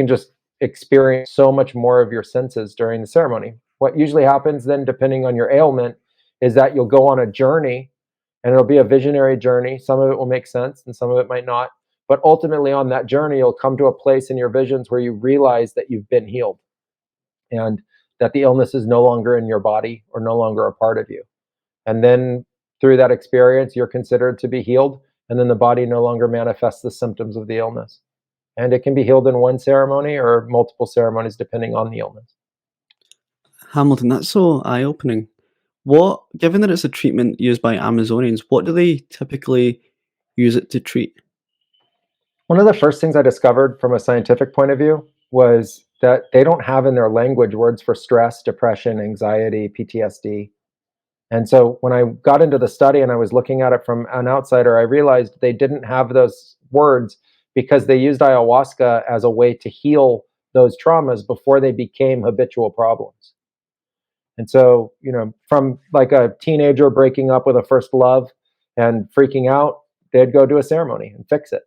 just experience so much more of your senses during the ceremony. What usually happens then, depending on your ailment, is that you'll go on a journey, and it'll be a visionary journey. Some of it will make sense and some of it might not. But ultimately on that journey, you'll come to a place in your visions where you realize that you've been healed and that the illness is no longer in your body or no longer a part of you. And then through that experience, you're considered to be healed, and then the body no longer manifests the symptoms of the illness. And it can be healed in one ceremony or multiple ceremonies depending on the illness. Hamilton, that's so eye-opening. Given that it's a treatment used by Amazonians, what do they typically use it to treat? One of the first things I discovered from a scientific point of view was that they don't have in their language words for stress, depression, anxiety, PTSD. And so when I got into the study and I was looking at it from an outsider, I realized they didn't have those words because they used ayahuasca as a way to heal those traumas before they became habitual problems. And so, from like a teenager breaking up with a first love and freaking out, they'd go do a ceremony and fix it.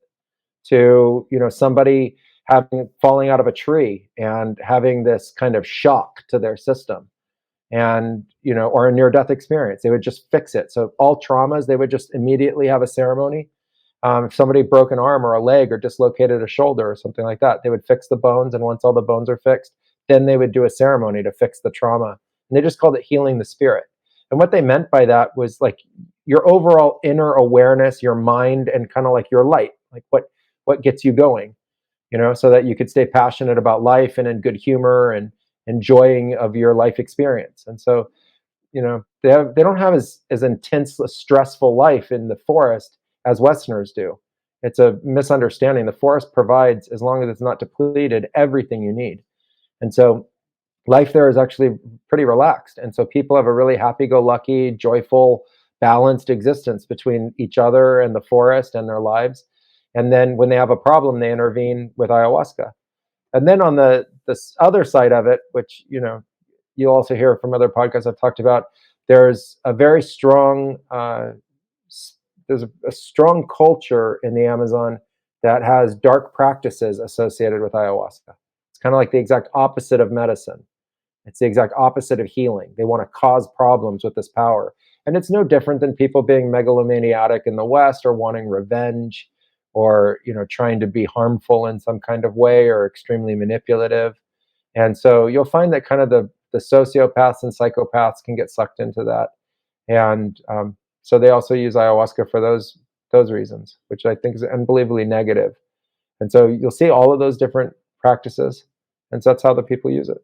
To, somebody falling out of a tree and having this kind of shock to their system, and or a near-death experience, they would just fix it. So all traumas, they would just immediately have a ceremony. If somebody broke an arm or a leg or dislocated a shoulder or something like that, they would fix the bones, and once all the bones are fixed, then they would do a ceremony to fix the trauma. And they just called it healing the spirit. And what they meant by that was like your overall inner awareness, your mind, and kind of like your light, like what gets you going, so that you could stay passionate about life and in good humor and enjoying of your life experience. And so, they don't have as intense, stressful life in the forest as Westerners do. It's a misunderstanding. The forest provides, as long as it's not depleted, everything you need. And so life there is actually pretty relaxed. And so people have a really happy-go-lucky, joyful, balanced existence between each other and the forest and their lives. And then when they have a problem, they intervene with ayahuasca. And then on the other side of it, which you'll also hear from other podcasts I've talked about, there's a very strong there's a strong culture in the Amazon that has dark practices associated with ayahuasca. It's kind of like the exact opposite of medicine. It's the exact opposite of healing. They want to cause problems with this power. And it's no different than people being megalomaniac in the West or wanting revenge or trying to be harmful in some kind of way or extremely manipulative. And so you'll find that kind of the sociopaths and psychopaths can get sucked into that. And so they also use ayahuasca for those reasons, which I think is unbelievably negative. And so you'll see all of those different practices. And so that's how the people use it.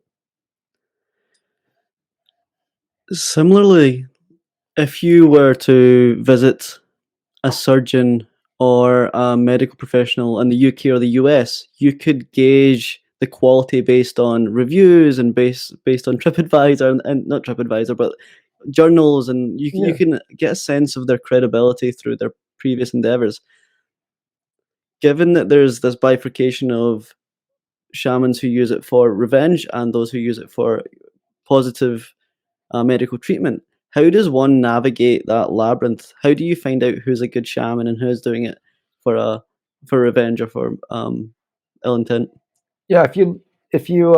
Similarly, if you were to visit a surgeon or a medical professional in the UK or the US, you could gauge the quality based on reviews and based on TripAdvisor and not TripAdvisor, but journals, and you can get a sense of their credibility through their previous endeavors. Given that there's this bifurcation of shamans who use it for revenge and those who use it for positive medical treatment, how does one navigate that labyrinth? How do you find out who's a good shaman and who's doing it for revenge or for ill intent? Yeah, if you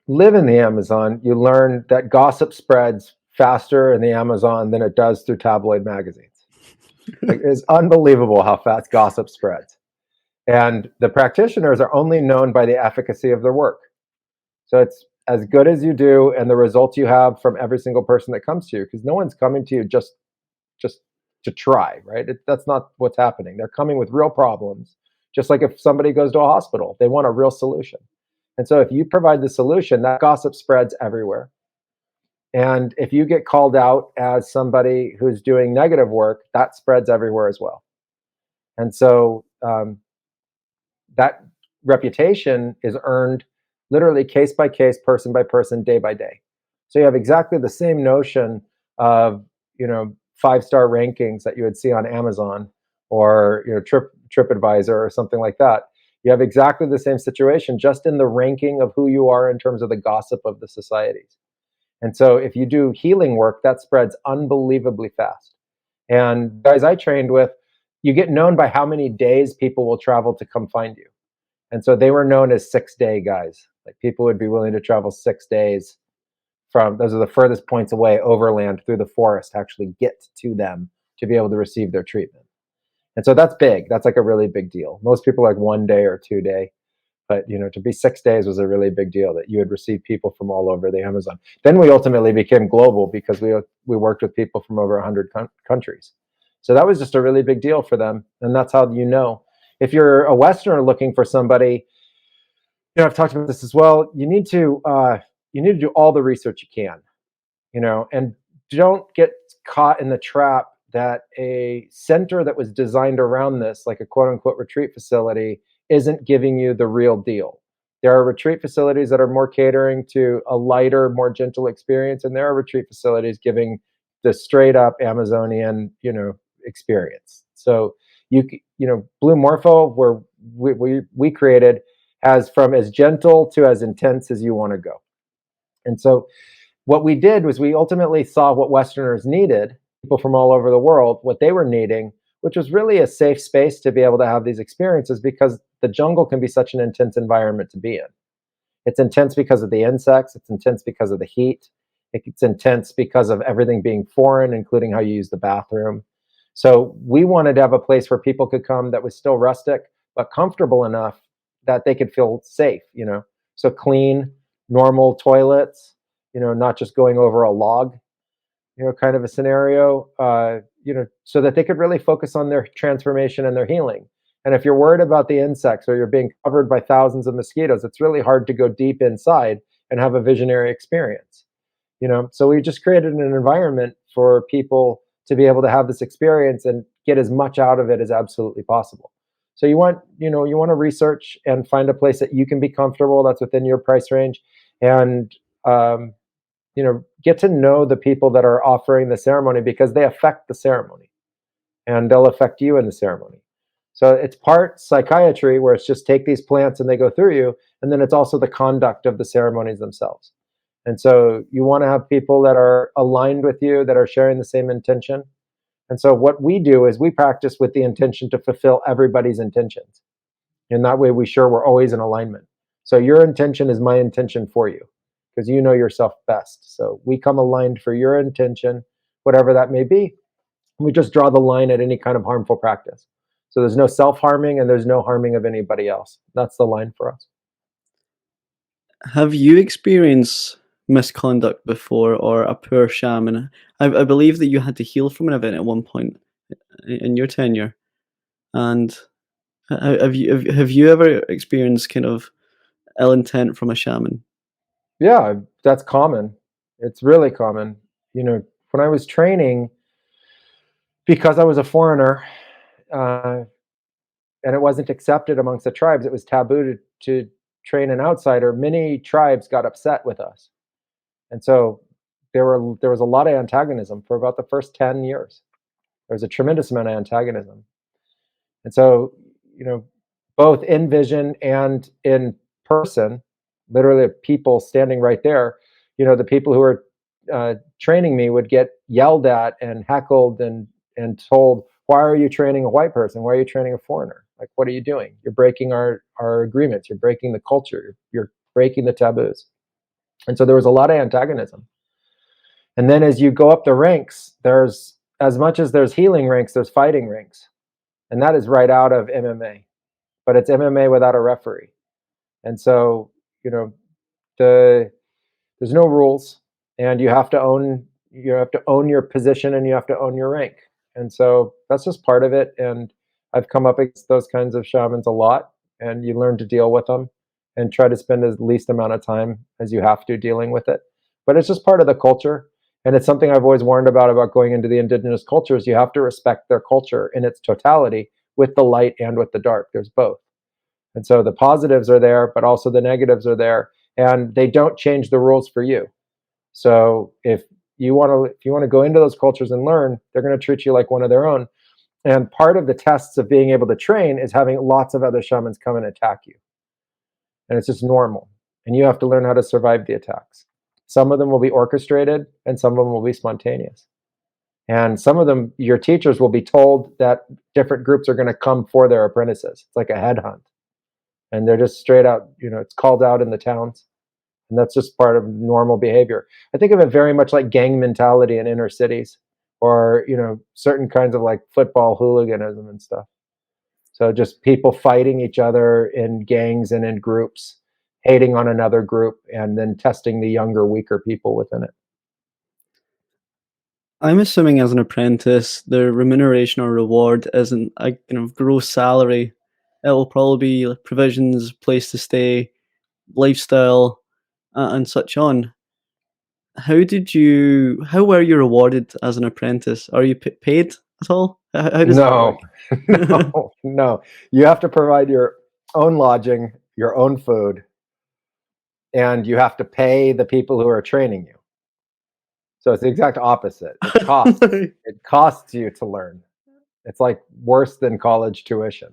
live in the Amazon, you learn that gossip spreads faster in the Amazon than it does through tabloid magazines. Like, it's unbelievable how fast gossip spreads. And the practitioners are only known by the efficacy of their work. So it's as good as you do and the results you have from every single person that comes to you, because no one's coming to you just to try, right? That's not what's happening. They're coming with real problems. Just like if somebody goes to a hospital, they want a real solution. And so if you provide the solution, that gossip spreads everywhere. And if you get called out as somebody who's doing negative work, that spreads everywhere as well. And so that reputation is earned literally case by case, person by person, day by day. So you have exactly the same notion of, 5-star rankings that you would see on Amazon or TripAdvisor or something like that. You have exactly the same situation, just in the ranking of who you are in terms of the gossip of the societies. And so if you do healing work, that spreads unbelievably fast. And guys I trained with, you get known by how many days people will travel to come find you. And so they were known as 6-day guys. Like, people would be willing to travel 6 days from, those are the furthest points away, overland through the forest, to actually get to them to be able to receive their treatment. And so that's big. That's like a really big deal. Most people like 1 day or 2 day. But to be 6 days was a really big deal, that you would receive people from all over the Amazon. Then we ultimately became global because we worked with people from over 100 countries. So that was just a really big deal for them. And that's how if you're a Westerner looking for somebody, I've talked about this as well. You need to do all the research you can, and don't get caught in the trap that a center that was designed around this, like a quote unquote retreat facility, isn't giving you the real deal. There are retreat facilities that are more catering to a lighter, more gentle experience, and there are retreat facilities giving the straight up Amazonian, experience. So Blue Morpho, where we created, has from as gentle to as intense as you want to go. And so what we did was we ultimately saw what Westerners needed, people from all over the world, what they were needing, which was really a safe space to be able to have these experiences, because the jungle can be such an intense environment to be in. It's intense because of the insects. It's intense because of the heat. It's intense because of everything being foreign, including how you use the bathroom. So we wanted to have a place where people could come that was still rustic, but comfortable enough that they could feel safe, So clean, normal toilets, not just going over a log, kind of a scenario, so that they could really focus on their transformation and their healing. And if you're worried about the insects, or you're being covered by thousands of mosquitoes, it's really hard to go deep inside and have a visionary experience. So we just created an environment for people to be able to have this experience and get as much out of it as absolutely possible. So you want to research and find a place that you can be comfortable, that's within your price range, and get to know the people that are offering the ceremony, because they affect the ceremony and they'll affect you in the ceremony. So it's part psychiatry, where it's just take these plants and they go through you. And then it's also the conduct of the ceremonies themselves. And so you want to have people that are aligned with you, that are sharing the same intention. And so what we do is we practice with the intention to fulfill everybody's intentions. And that way we're always in alignment. So your intention is my intention for you, because you know yourself best. So we come aligned for your intention, whatever that may be. We just draw the line at any kind of harmful practice. So there's no self-harming and there's no harming of anybody else. That's the line for us. Have you experienced misconduct before, or a poor shaman? I believe that you had to heal from an event at one point in your tenure. And have you ever experienced kind of ill intent from a shaman? Yeah, that's common. It's really common. When I was training, because I was a foreigner, and it wasn't accepted amongst the tribes, it was taboo to train an outsider. Many tribes got upset with us. And so there was a lot of antagonism for about the first 10 years. There was a tremendous amount of antagonism. And so, both in vision and in person, literally people standing right there, the people who were training me would get yelled at and heckled and told, why are you training a white person? Why are you training a foreigner? Like, what are you doing? You're breaking our agreements. You're breaking the culture. You're breaking the taboos. And so there was a lot of antagonism. And then as you go up the ranks, there's, as much as there's healing ranks, there's fighting ranks. And that is right out of MMA. but it's MMA without a referee. And so, you know, there's no rules, and you have to own your position, and you have to own your rank. And so that's just part of it. And I've come up against those kinds of shamans a lot, and you learn to deal with them and try to spend as least amount of time as you have to dealing with it. But it's just part of the culture. And it's something I've always warned about going into the indigenous cultures. You have to respect their culture in its totality, with the light and with the dark. There's both. And so the positives are there, but also the negatives are there, and they don't change the rules for you. So if you want to go into those cultures and learn, they're going to treat you like one of their own. And part of the tests of being able to train is having lots of other shamans come and attack you. And it's just normal. And you have to learn how to survive the attacks. Some of them will be orchestrated, and some of them will be spontaneous. And some of them, your teachers will be told that different groups are going to come for their apprentices. It's like a headhunt. And they're just straight out, it's called out in the towns. And that's just part of normal behavior. I think of it very much like gang mentality in inner cities, or, certain kinds of like football hooliganism and stuff. So just people fighting each other in gangs and in groups, hating on another group, and then testing the younger, weaker people within it. I'm assuming as an apprentice, the remuneration or reward isn't a gross salary. It will probably be like provisions, place to stay, lifestyle, and such on. How were you rewarded as an apprentice? Are you paid at all? How does that No, work? no. You have to provide your own lodging, your own food, and you have to pay the people who are training you. So it's the exact opposite. It costs you to learn. It's like worse than college tuition.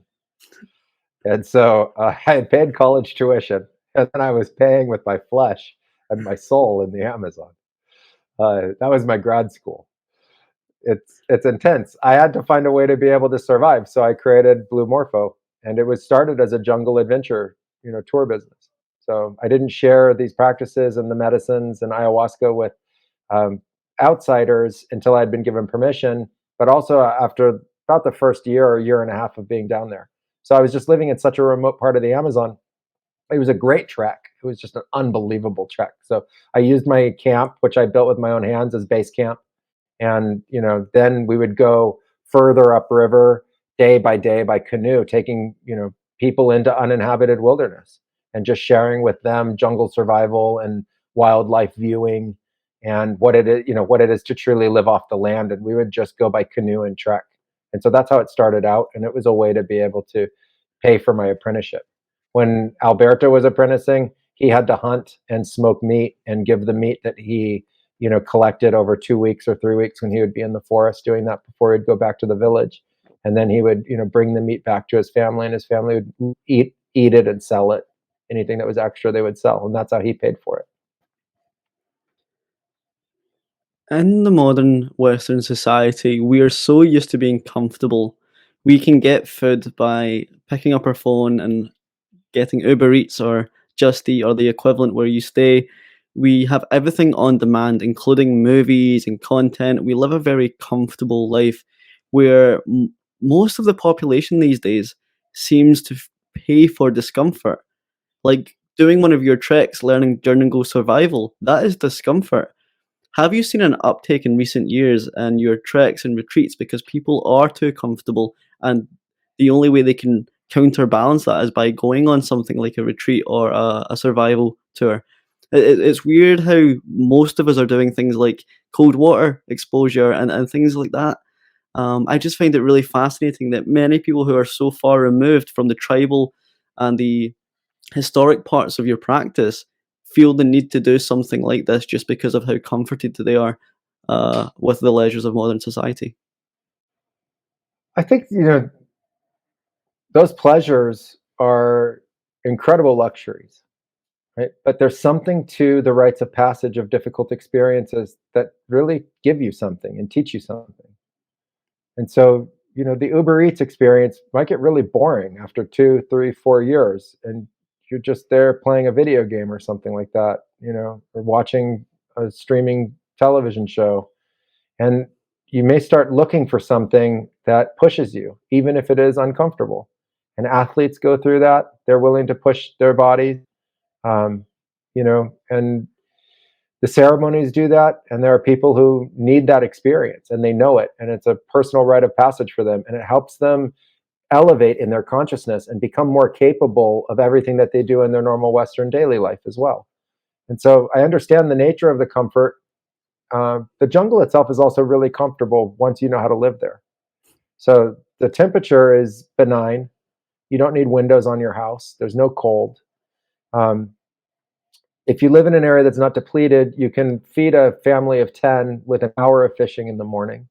And so I had paid college tuition, and then I was paying with my flesh and my soul in the Amazon. That was my grad school. It's intense. I had to find a way to be able to survive, so I created Blue Morpho, and it was started as a jungle adventure, tour business. So I didn't share these practices and the medicines and ayahuasca with um, outsiders until I'd been given permission, but also after about the first year or year and a half of being down there. So I was just living in such a remote part of the Amazon. It was a great trek. It was just an unbelievable trek. So I used my camp, which I built with my own hands, as base camp. And then we would go further upriver day by canoe, taking people into uninhabited wilderness and just sharing with them jungle survival and wildlife viewing, and what it is to truly live off the land. And we would just go by canoe and trek. And so that's how it started out, and it was a way to be able to pay for my apprenticeship. When Alberto was apprenticing, he had to hunt and smoke meat and give the meat that he collected over 2 weeks or 3 weeks when he would be in the forest doing that before he'd go back to the village. And then he would, bring the meat back to his family, and his family would eat it and sell it. Anything that was extra, they would sell. And that's how he paid for it. In the modern Western society, we are so used to being comfortable. We can get food by picking up our phone and getting Uber Eats or Just Eat or the equivalent where you stay. We have everything on demand, including movies and content. We live a very comfortable life where most of the population these days seems to pay for discomfort. Like doing one of your treks, learning jungle survival, that is discomfort. Have you seen an uptake in recent years in your treks and retreats because people are too comfortable, and the only way they can counterbalance that is by going on something like a retreat or a survival tour? It's weird how most of us are doing things like cold water exposure and things like that. I just find it really fascinating that many people who are so far removed from the tribal and the historic parts of your practice feel the need to do something like this just because of how comforted they are with the leisures of modern society. I think, those pleasures are incredible luxuries, right? But there's something to the rites of passage of difficult experiences that really give you something and teach you something. And so, the Uber Eats experience might get really boring after 2, 3, 4 years, and you're just there playing a video game or something like that, or watching a streaming television show. And you may start looking for something that pushes you, even if it is uncomfortable. And athletes go through that. They're willing to push their bodies, um, and the ceremonies do that. And there are people who need that experience and they know it. And it's a personal rite of passage for them. And it helps them elevate in their consciousness and become more capable of everything that they do in their normal Western daily life as well. And so I understand the nature of the comfort. The jungle itself is also really comfortable once you know how to live there. So the temperature is benign. You don't need windows on your house. There's no cold. Um, if you live in an area that's not depleted, you can feed a family of 10 with an hour of fishing in the morning.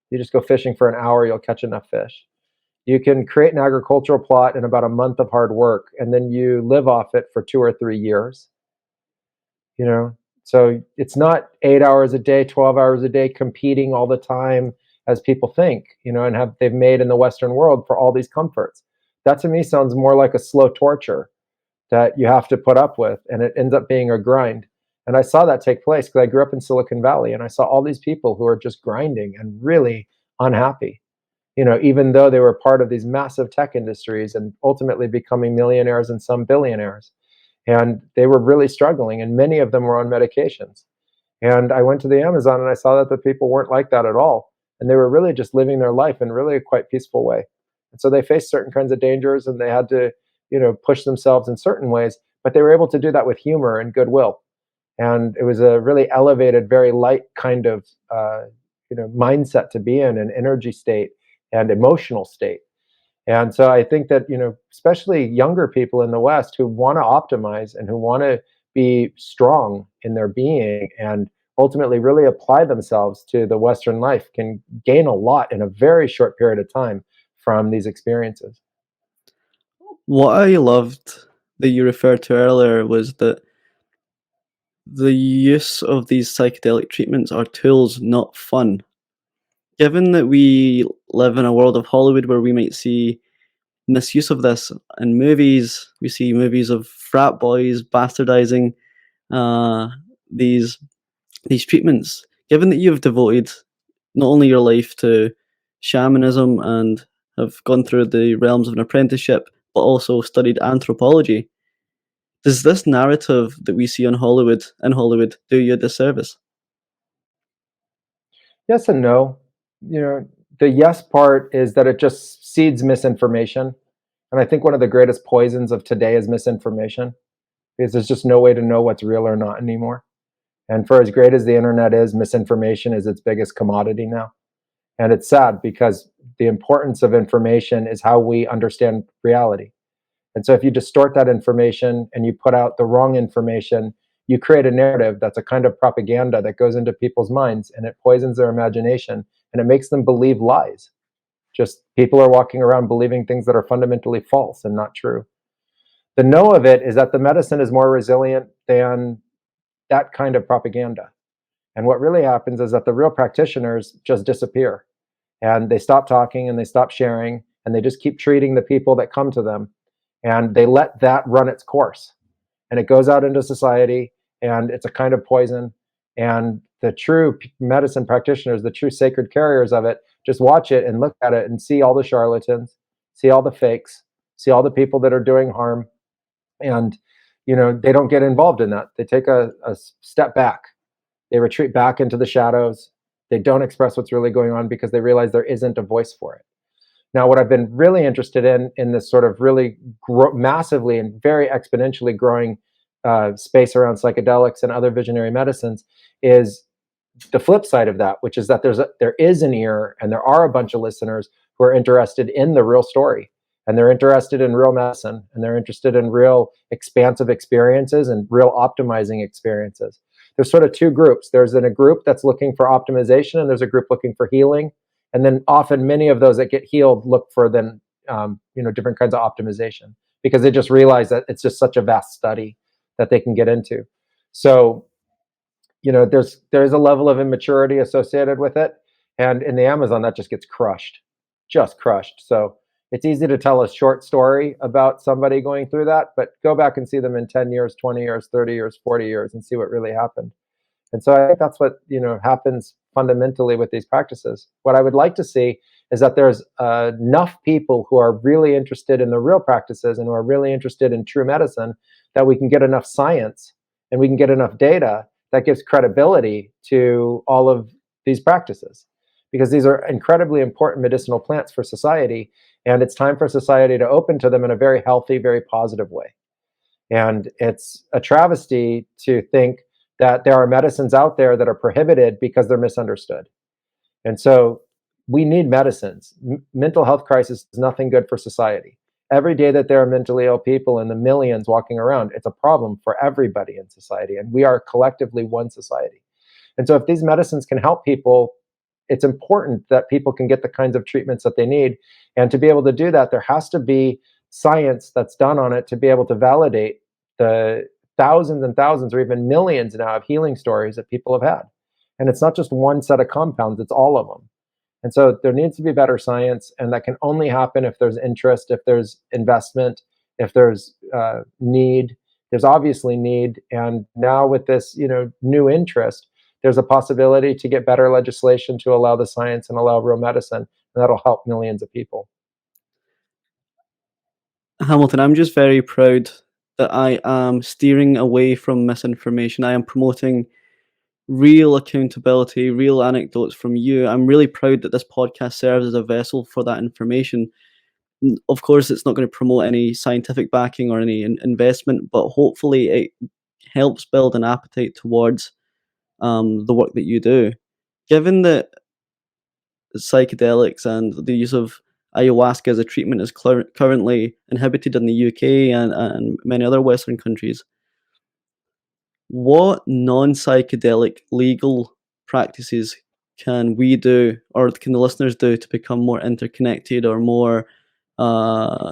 You just go fishing for an hour, you'll catch enough fish. You can create an agricultural plot in about a month of hard work, and then you live off it for 2 or 3 years. So it's not 8 hours a day, 12 hours a day, competing all the time as people think, and they've made in the Western world for all these comforts. That to me sounds more like a slow torture that you have to put up with, and it ends up being a grind. And I saw that take place because I grew up in Silicon Valley, and I saw all these people who are just grinding and really unhappy, even though they were part of these massive tech industries and ultimately becoming millionaires and some billionaires. And they were really struggling, and many of them were on medications. And I went to the Amazon and I saw that the people weren't like that at all. And they were really just living their life in really a quite peaceful way. And so they faced certain kinds of dangers and they had to, push themselves in certain ways, but they were able to do that with humor and goodwill. And it was a really elevated, very light kind of, mindset to be in, an energy state and emotional state. And so I think that, especially younger people in the West who want to optimize and who want to be strong in their being and ultimately really apply themselves to the Western life can gain a lot in a very short period of time from these experiences. What I loved that you referred to earlier was that the use of these psychedelic treatments are tools, not fun. Given that we live in a world of Hollywood where we might see misuse of this in movies, we see movies of frat boys bastardizing uh, these these treatments. Given that you've devoted not only your life to shamanism and have gone through the realms of an apprenticeship, but also studied anthropology, does this narrative that we see in Hollywood do you a disservice? Yes and no. The yes part is that it just seeds misinformation. And I think one of the greatest poisons of today is misinformation because there's just no way to know what's real or not anymore. And for as great as the internet is, misinformation is its biggest commodity now. And it's sad because the importance of information is how we understand reality. And so if you distort that information and you put out the wrong information, you create a narrative that's a kind of propaganda that goes into people's minds and it poisons their imagination and it makes them believe lies. Just people are walking around believing things that are fundamentally false and not true. The no of it is that the medicine is more resilient than that kind of propaganda. And what really happens is that the real practitioners just disappear and they stop talking and they stop sharing and they just keep treating the people that come to them and they let that run its course and it goes out into society and it's a kind of poison. And the true medicine practitioners, the true sacred carriers of it, just watch it and look at it and see all the charlatans, see all the fakes, see all the people that are doing harm. And, they don't get involved in that. They take a step back. They retreat back into the shadows. They don't express what's really going on because they realize there isn't a voice for it. Now, what I've been really interested in this sort of really massively and very exponentially growing space around psychedelics and other visionary medicines is the flip side of that, which is that there is an ear and there are a bunch of listeners who are interested in the real story and they're interested in real medicine and they're interested in real expansive experiences and real optimizing experiences. There's sort of two groups. There's a group that's looking for optimization and there's a group looking for healing. And then often many of those that get healed look for then different kinds of optimization because they just realize that it's just such a vast study that they can get into. So there's a level of immaturity associated with it, and in the Amazon that just gets crushed, just crushed. So it's easy to tell a short story about somebody going through that, but go back and see them in 10 years, 20 years, 30 years, 40 years and see what really happened. And so I think that's what happens fundamentally with these practices. What I would like to see is that there's enough people who are really interested in the real practices and who are really interested in true medicine that we can get enough science and we can get enough data that gives credibility to all of these practices, because these are incredibly important medicinal plants for society, and it's time for society to open to them in a very healthy, very positive way. And it's a travesty to think that there are medicines out there that are prohibited because they're misunderstood. And so we need medicines. Mental health crisis is nothing good for society. Every day that there are mentally ill people in the millions walking around, it's a problem for everybody in society. And we are collectively one society. And so if these medicines can help people, it's important that people can get the kinds of treatments that they need. And to be able to do that, there has to be science that's done on it to be able to validate the thousands and thousands or even millions now of healing stories that people have had. And it's not just one set of compounds, it's all of them. And so there needs to be better science, and that can only happen if there's interest, if there's investment, if there's need. There's obviously need, and now with this, new interest, there's a possibility to get better legislation to allow the science and allow real medicine, and that'll help millions of people. Hamilton, I'm just very proud that I am steering away from misinformation. I am promoting real accountability, real anecdotes from you. I'm really proud that this podcast serves as a vessel for that information. Of course, it's not going to promote any scientific backing or any investment, but hopefully it helps build an appetite towards the work that you do. Given that psychedelics and the use of ayahuasca as a treatment is currently inhibited in the UK and many other Western countries, what non-psychedelic legal practices can we do, or can the listeners do, to become more interconnected or more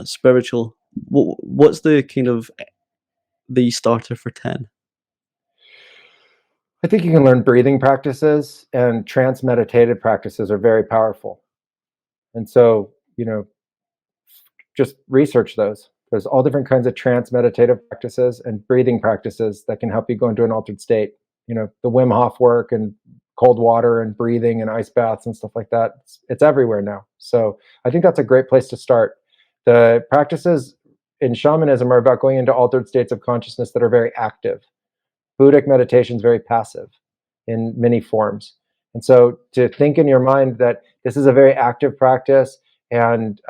spiritual? What's the kind of the starter for 10? I think you can learn breathing practices, and trance meditative practices are very powerful. And so, just research those. There's all different kinds of trance meditative practices and breathing practices that can help you go into an altered state. The Wim Hof work and cold water and breathing and ice baths and stuff like that. It's everywhere now. So I think that's a great place to start. The practices in shamanism are about going into altered states of consciousness that are very active. Buddhic meditation is very passive in many forms. And so to think in your mind that this is a very active practice, and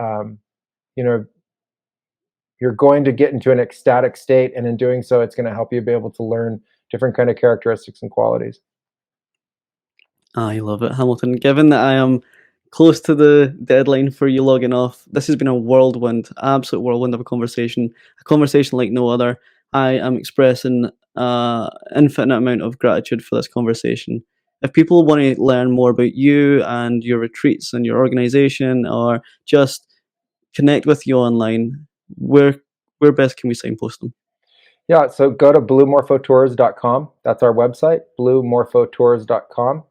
you're going to get into an ecstatic state, and in doing so, it's going to help you be able to learn different kind of characteristics and qualities. I love it, Hamilton. Given that I am close to the deadline for you logging off, this has been a whirlwind, absolute whirlwind of a conversation like no other. I am expressing infinite amount of gratitude for this conversation. If people want to learn more about you and your retreats and your organization, or just connect with you online, where best can we signpost them? Yeah, so go to bluemorphotours.com. That's our website, bluemorphotours.com.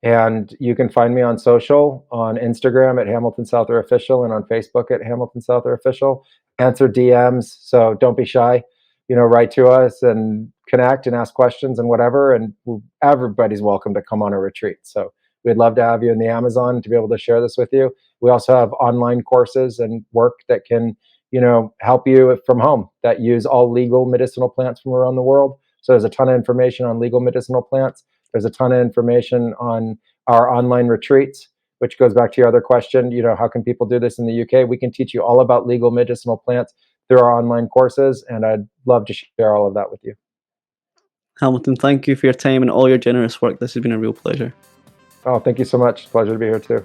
And you can find me on social, on Instagram at Hamilton Souther Official, and on Facebook at Hamilton Souther Official. Answer DMs, so don't be shy. Write to us and connect and ask questions and whatever. And everybody's welcome to come on a retreat. So we'd love to have you in the Amazon to be able to share this with you. We also have online courses and work that can, help you from home, that use all legal medicinal plants from around the world. So there's a ton of information on legal medicinal plants. There's a ton of information on our online retreats, which goes back to your other question. How can people do this in the UK? We can teach you all about legal medicinal plants through our online courses, and I'd love to share all of that with you. Hamilton, thank you for your time and all your generous work. This has been a real pleasure. Oh, thank you so much. Pleasure to be here too.